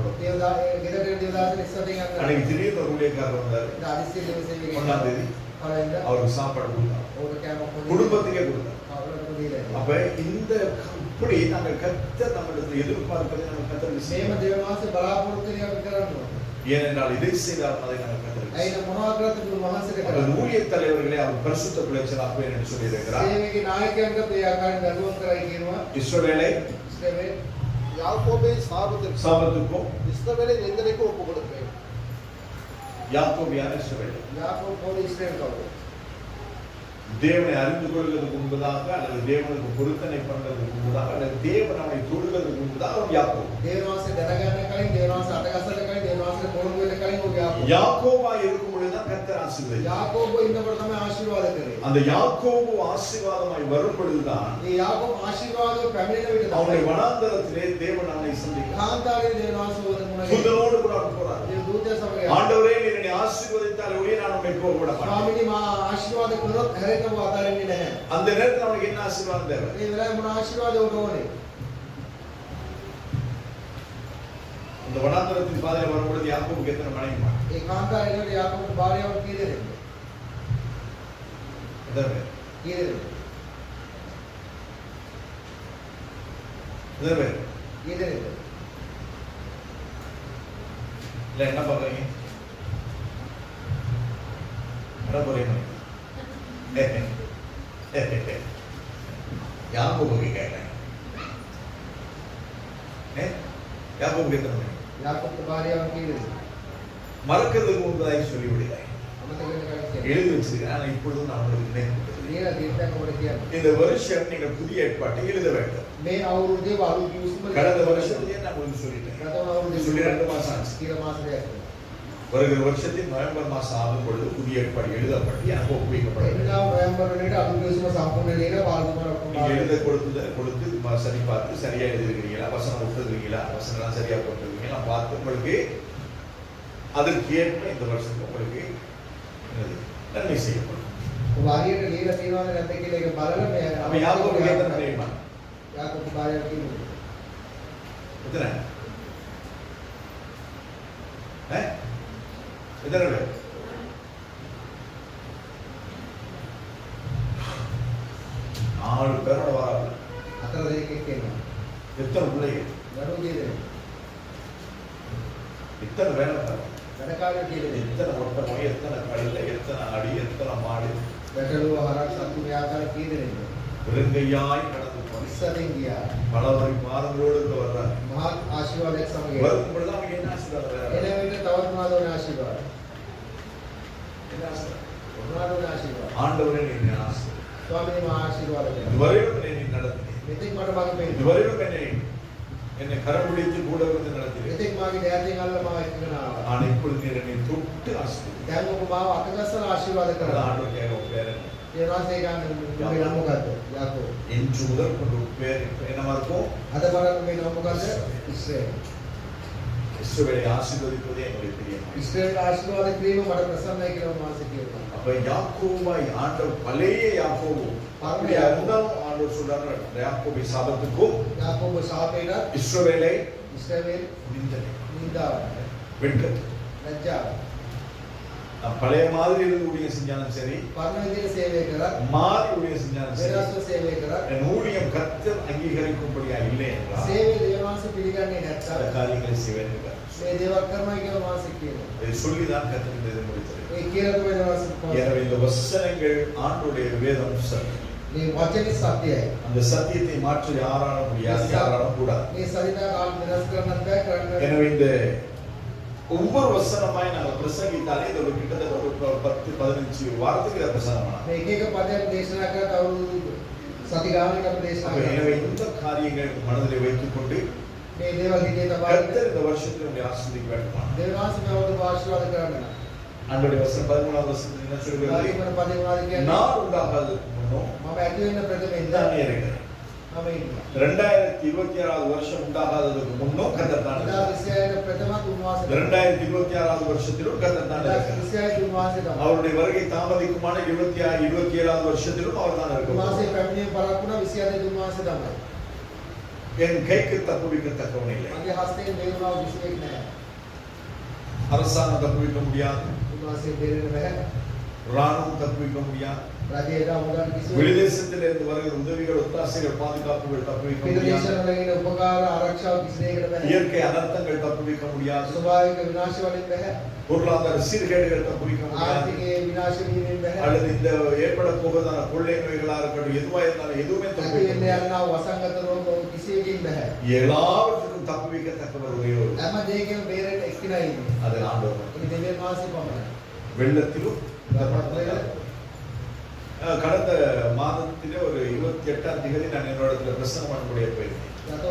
ගෙදර දේවදාසයන් ඉස්සරහින් යනවා. அன்னைக்கு திடீர்னு ஒரு ஊழியக்காரர் வந்தாரு. ආදිස්සිය දෙවිසෙන් ஒண்ணாம் தேதி පළවෙනිද அவருக்கு சாப்பாடு கொடுத்தாங்க. ඕක කෑම පොඩි குடும்பத்துக்கே கொடுத்தாங்க. කවරකට දීලා. அப்ப இந்த இப்படி நாங்க கர்த்தர் நம்மிடத்தில் எதிர்பார்ப்பதை நம்ம கர்த்தருக்கு මේම செய்யணும். දේවමාසේ බලාපොරොත්තු වෙන අපි කරන්න ඕනේ. ஏனென்றால் இதை செய்தால் அதை நாங்கள் கர்த்தருக்கு ඇයිද செய்யணும். මොනවා කරත් උන්වහන්සේට அப்ப කරන්න. ஊழிய தலைவர்களே அவர் பரிசுத்த பிள்ளைச்சலாக்குவேன் என்று சொல்லியிருக்கிறார். සේවකගේ නායකයන්ට ඒ ආකාරයෙන් දඬුවම් කරයි කියනවා. இஸ்ரவேலை ඉස්රායල් யாக்கோபை சாபத்திற்கு சாபத்துக்கும் இஸ்ரவேலை நிந்தனைக்கு ஒப்பு கொடுப்பேன். யாக்கோபு யார்? இஸ்ரவேலை. යාකෝබ් පොඩි ඉස්රායල් කවුද? தேவனை அறிந்து கொள்வதற்கு முன்பதாக அல்லது தேவனுக்கு பொருத்தனை பண்றதுக்கு முன்பதாக அல்லது தேவன் அவனை தொடுவதற்கு முன்பதாக அவன் யாக்கோபு. දේවවාසේ දැනගන්න කලින් දේවවාසේ අටගස්සට කලින් දේවවාසේ පොළොව වෙන්න කලින් ඔබ යාකෝබ්. யாக்கோபா இருக்கும் பொழுதுதான் கர்த்தர் ஆசீர்வதித்தார். යාකෝබ් ඉන්නකොට තමයි ආශිර්වාද කරේ. அந்த யாக்கோபு ஆசீர்வாதமாய் வரும் பொழுதுதான் මේ යාකෝබ් ආශිර්වාදව පැමිණෙන විට அவனுடைய තමයි வனாந்தரத்திலே தேவன் அவனை சந்திக்கிறார். කාන්තාරයේ දේවවාසේ වද මුණ ගැහෙන්නේ. தூதனோடு கூட அவன் போறார். ඒ දූතය සමග ஆண்டவரே நீர் என்னை ஆசீர்வதித்தால் ஒழிய நான் உம்மை போக விட மாட்டேன். ස්වාමීනි මා ආශිර්වාද කළොත් හැරෙන්නව අතාරින්නේ නැහැ. அந்த நேரத்தில் அவனுக்கு என்ன ஆசீர்வாதம் தேவை? මේ වෙලාවේ මොන ආශිර්වාද උඩ ඕනේ? அந்த வனாந்தரத்தின் பாதையில வரும் பொழுது யாக்கோபுக்கு எத்தனை மனைவிமா? ඒ කාන්තාරයේ යාකෝබ් භාර්යාව කී දෙනෙක්ද? எத்தனை பேர்? කී දෙනෙක්ද? எத்தனை பேர்? කී දෙනෙක්ද? இல்ல என்ன பண்றீங்க? என்ன போறீங்க? யாக்கோபுக்கு கேட்கிறேன். யாக்கோபுக்கு எத்தனை மனைவி? යාකෝබ් භාර්යාව කී දෙනෙක්ද? மறக்கிறதுக்கு முன்பதாக சொல்லிவிடுகிறேன். අමතක වෙන කලින් எழுதி வச்சிருக்கேன். ஆனால் இப்பொழுது நான் உங்களுக்கு நினைவு කියලා දීප්තක් ඔබට කියන්න. இந்த வருஷம் நீங்கள் புதிய ஏற்பாட்டை எழுத வேண்டும். මේ අවුරුද්දේ අලුත් යුස්ම கடந்த வருஷத்தையே நான் உங்களுக்கு சொல்லிட்டேன். ගත අවුරුද්දේ சொல்லி 2 மாசம் ஆச்சு. කීර මාසයක්. வருகிற வருஷத்தின் நவம்பர் மாசம் ஆகும் பொழுது புதிய ஏற்பாடு எழுதப்பட்டு எனக்கு ஒப்புவிக்கப்படும். එනිසා නොවැම්බර් වෙනකොට අලුත් යුස්ම සම්පූර්ණ වෙලා පාර්ලිමේන්තුවට ඔක්කොම நீங்க எழுத கொடுத்து சரி பார்த்து சரியா எழுதிருக்கீங்களா, வசனம் விட்டுருக்கீங்களா, வசனம் சரியா போட்டிருக்கீங்களா பார்த்து உங்களுக்கு அதற்கு ஏற்ப இந்த வருஷத்துக்கு உங்களுக்கு நன்மை செய்யப்படும். ඔබ හරියට ලියලා තියෙනවද නැද්ද කියලා එක බලලා මේ அப்ப யாக்கோபுக்கு எத்தனை மனைவிமா? යාකෝබ් භාර්යාව කිව්වේ. எத்தனை? எத்தனை பேர்? நாலு பேரோட வராங்க. හතර දෙනෙක් එක්ක එනවා. எத்தனை பிள்ளைகள்? දරුවෝ කී දෙනෙක්? எத்தனை வேலை பாருங்க. වැඩකාරයෝ කී දෙනෙක්? எத்தனை ஒட்டகம், எத்தனை கழுதை, எத்தனை அடி, எத்தனை மாடு. වැටළුව හරක් සතු මේ ආකාර කී දෙනෙක්ද? பெருங்கையாய் கடந்து போய் ඉස්සරින් ගියා. பல வரி மாதங்களோடு இங்க வர்றாங்க. මහත් ආශිර්වාදයක් සමග வரும் பொழுது அவங்க என்ன ஆசீர்வாதம் එන வேற? වෙලේ තවත් මොනවද ඕනේ ආශිර්වාද? උන්වහන්සේගේ ආශිර්වාද. ஆண்டவரே நீ ஆசீர்வதி. ස්වාමීන් වහන්සේ ආශිර්වාද කරනවා. இதுவரையிலும் என்னை நீ நடத்தி මෙතෙක් මට මඟ පෙන්නනවා. இதுவரையிலும் என்னை கரம் பிடித்து கூட வந்து நடத்தி මෙතෙක් මාගේ දෑතෙන් අල්ල මාව එක්කගෙන ආවා. ஆனா இப்பொழுது நீர் என்னை தொட்டு ஆசீர்வதி. දැන් ඔබ මාව අතගස්සලා ආශිර්වාද කරනවා. ஆண்டவர் கேட்க பேர் என்ன? දේවාසේ ගන්න මේ නම මොකද්ද? යාකෝබ්. இன்று முதல் கொண்டு பேர் என்னவா இருக்கும்? අද බලන්න මේ නම මොකද්ද? ඉස්රායල්. இஸ்ரவேலை ஆசீர்வதிப்பதே என்னுடைய பிரியம். ඉස්රායල් ආශිර්වාද කිරීම මට ප්‍රසන්නයි කියලා උන්වහන්සේ කියනවා. அப்ப யாக்கோபாய் ஆண்டவர் பழைய யாக்கோபு அப்படியா இருந்தாலும் ஆண்டவர் சொல்றாரு யாக்கோபை சாபத்துக்கும் යාකෝබ ශාපේට இஸ்ரவேலை ඉස්රායල් நிந்தனை නින්දාව வெட்கத்து ලැජ්ජාව பழைய மாதிரி இருந்து ஊழியம் செஞ்சாலும் சரி පරණ විදිහට සේවය කරා மாறி ஊழியம் செஞ்சாலும் சரி වෙනස්ව සේවය කරා என் ஊழியம் கர்த்தர் அங்கீகரிக்கும்படியா இல்லை என்றால் සේවය දේවාංශ පිළිගන්නේ அந்த නැත්නම් காரியங்களை செய்வேன் මේ දේවල් කරනවා කියලා උන්වහන්සේ කියනවා. அதை சொல்லிதான் கர்த்தர் இந்த இதை முடித்தது. ඒ කියලා තමයි දවස් எனவே இந்த வசனங்கள் ஆண்டுடைய வேதம் சரி. මේ වචනේ සත්‍යයි. அந்த சத்தியத்தை மாற்ற யாராலும் முடியாது, யாராலும் கூடாது. මේ සරිතා කාල වෙනස් කරන්නත් බෑ කරන්න. எனவே இந்த ஒவ்வொரு வசனமாய் நாங்கள் பிரசங்கித்தாலே இது ஒரு கிட்டத்தட்ட ஒரு 10-15 வாரத்துக்கு இதை பிரசங்கம் பண்ணலாம். මේ එක එක පදයක් දේශනා කරලා අවුරුදු සති ගානකට අපි දේශනා அப்ப කරනවා. எனவே இந்த காரியங்களை மனதில் வைத்துக் கொண்டு මේ දේවල් හිතේ තබා கர்த்தர் இந்த வருஷத்தில் உங்களை ஆசீர்வதிக்க வேண்டுமா? දේවාංශ මේවට ආශිර්වාද කරන්න. ஆண்டவருடைய வசனம் 13வது வசனத்தில் என்ன சொல்கிறது? ඊමණ පදේ මොනවද කියන්නේ? நான் உண்டாகாததுக்கு முன்னோ මම ඇති වෙන්න ප්‍රථමයෙන් நான் இருக்கிறேன். මම ඉන්නවා. 2026வது வருஷம் உண்டாகாததுக்கு முன்னோ கர்த்தர் தான் இருக்கிறார். 2026 ප්‍රථමත් උන්වහන්සේ 2026வது வருஷத்திலும் கர்த்தர் தான் இருக்கிறார். 2026 උන්වහන්සේ තමයි. அவருடைய வருகை தாமதிக்குமான 27வது வருஷத்திலும் அவர் தான் இருக்கிறார். උන්වහන්සේ පැමිණීම පරක් වුණා 27 උන්වහන්සේ තමයි. என் கைக்கு தப்புவிக்கத்தக்கவன் இல்லை. මගේ හස්තයෙන් බේරුණා කිසිවෙක් නැහැ. அரசாங்கம் தப்புவிக்க முடியாது, උන්වහන්සේ බේරෙන්න බෑ. ராணுவம் தப்புவிக்க முடியாது, රජයට උදව් කිසිවෙක් வெளிதேசத்தில் இருந்து வருகிற உதவிகள், ஒத்தாசைகள், பாதுகாப்புகள் தப்புவிக்க முடியாது, පිටදේශවල ඉන්න උපකාර ආරක්ෂාව කිසි දෙයකට බෑ. இயற்கை அனர்த்தங்கள் தப்புவிக்க முடியாது, ස්වභාවික විනාශ වලින් බෑ. பொருளாதார சீர்கேடுகள் தப்புவிக்க முடியாது, ආර්ථිකයේ විනාශ වීමෙන් බෑ. அல்லது இந்த ஏற்பட போவதான கொள்ளை நோய்களா இருக்கட்டும், எதுவா இருந்தாலும் எதுவுமே ඇති தப்புவிக்க වෙන්න முடியாது. යනා වසංගත රෝග කිසියකින් බෑ. எல்லாவற்றுக்கும் தப்புவிக்கத்தக்கவர் ஒரே ஒரு හැම දෙයකින්ම බේරෙන්න එක්කිනා ඉන්නේ. அது ஆண்டவர். ඒ දෙවියන් වහන්සේ පමණයි. வெள்ளத்திலும் ධර්මත්වයේ கடந்த மாதத்திலே ஒரு 28ஆம் தேதி நான் என்னோட இடத்துல பிரசங்கம் பண்ணக்கூடிய போயிருந்தேன். ගත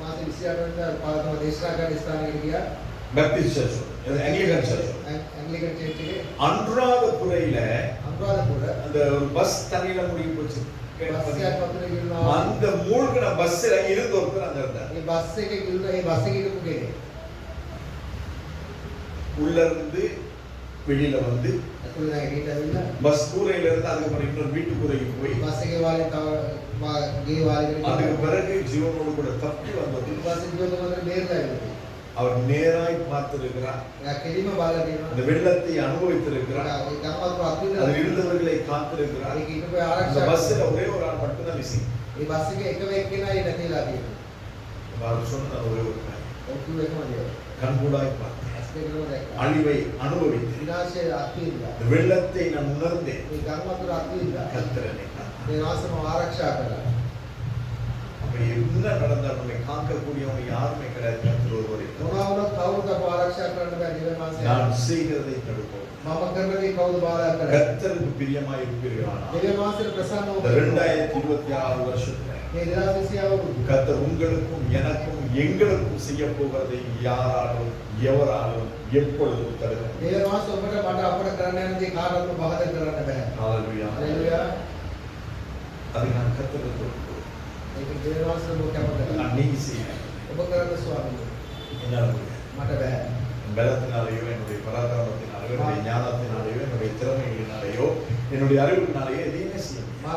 මාස 28 වෙනිදා පාදම දේශනා කරන ස්ථානයකට ගියා. Baptist search, Anglican church. Anglican church එකේ அனுராதபுரையில අනුරාධපුර அந்த ஒரு பஸ் தண்ணியில மூழ்கி போச்சு. බස්සියක් වතුරේ ගිරුණා. அந்த மூழ்கின பஸ்ல இருந்து ஒருத்தர் அங்க இருந்தார். ඒ බස් එකේ ගිරුණා. ඒ බස් එකේ හිටපු කෙනෙක්. உள்ள இருந்து வெளியில வந்து අතුල නැගිට ඇවිල්ලා பஸ் கூரையில இருந்து அதுக்கப்புறம் இன்னொரு வீட்டு கூரைக்கு போய் බස් එකේ වාලේ තව ගේ වාලේකට அதுக்கு ගිහින් பிறகு ஜீவனோடு கூட தப்பி வந்தது. ඊට පස්සේ ජීවිත මතර බේරලා ඇවිල්ලා. அவர் நேராய் பார்த்திருக்கிறார், එයා කෙලිම බලලා තියෙනවා. அந்த வெள்ளத்தை அனுபவித்திருக்கிறார், ඒ ගම්පත් අතුල அதில் இருந்தவர்களை காத்திருக்கிறார். ඒක හිටපු அந்த ආරක්ෂා பஸ்ல ஒரே ஒரு ஆள் மட்டும் தான் மிஸ்ஸிங். ඒ බස් එකේ එකම එක්කෙනායි නැතිලා තියෙනවා. அவர் சொன்ன ஒரே ஒரு காரியம், ඔක්කොම එකම දේ. கண்கூடாய் பார்த்தேன், ඇස් දෙකම දැක්කා. அழிவை அனுபவித்தேன், විනාශය අත්විඳා. இந்த வெள்ளத்தை நான் உணர்ந்தேன். මේ ගම් වතුර අත්විඳා. கர்த்தரனை මේ වාසම ආරක්ෂා කළා. அப்ப என்ன நடந்தாலும் நம்மை காக்கக்கூடியவங்க யாருமே கிடையாது, கர்த்தர் ஒருவரே. මොනවා වුණත් කවුරුත් අප ආරක්ෂා කරන්න බෑ දිව්‍ය මාසය. நான் செய்கிறதை தடுப்போம். මම කරන දේ කවුද බාරා කරන්නේ? கர்த்தருக்கு பிரியமாய் இருப்பீர்களானால் දිව්‍ය මාසයට ප්‍රසන්න இந்த වූ 2026 வருஷத்துல මේ 2020 අවුරුදු கர்த்தர் உங்களுக்கும் எனக்கும் எங்களுக்கும் செய்ய போவதை யாராலும் எவராலும் எப்பொழுதும் தடுக்க முடியாது. දිව්‍ය මාස ඔබට මට අපට කරන්න යන දේ කාටවත් බාධා කරන්න බෑ. ஹalleluya. හalleluya. அதை நான் கர்த்தருக்கு கொடுக்கிறேன். ඒක දිව්‍ය මාසෙ ඔබ කැප කරලා. நான் நீங்க செய்ய ඔබ කරන්න ස්වාමීනි. என்னால முடியாது. මට බෑ. பலத்தினாலேயோ என்னுடைய பராக்கிரமத்தினாலேயோ என்னுடைய ஞானத்தினாலேயோ என்னுடைய திறமைகளினாலேயோ என்னுடைய அறிவினாலேயோ எதையுமே செய்ய முடியாது.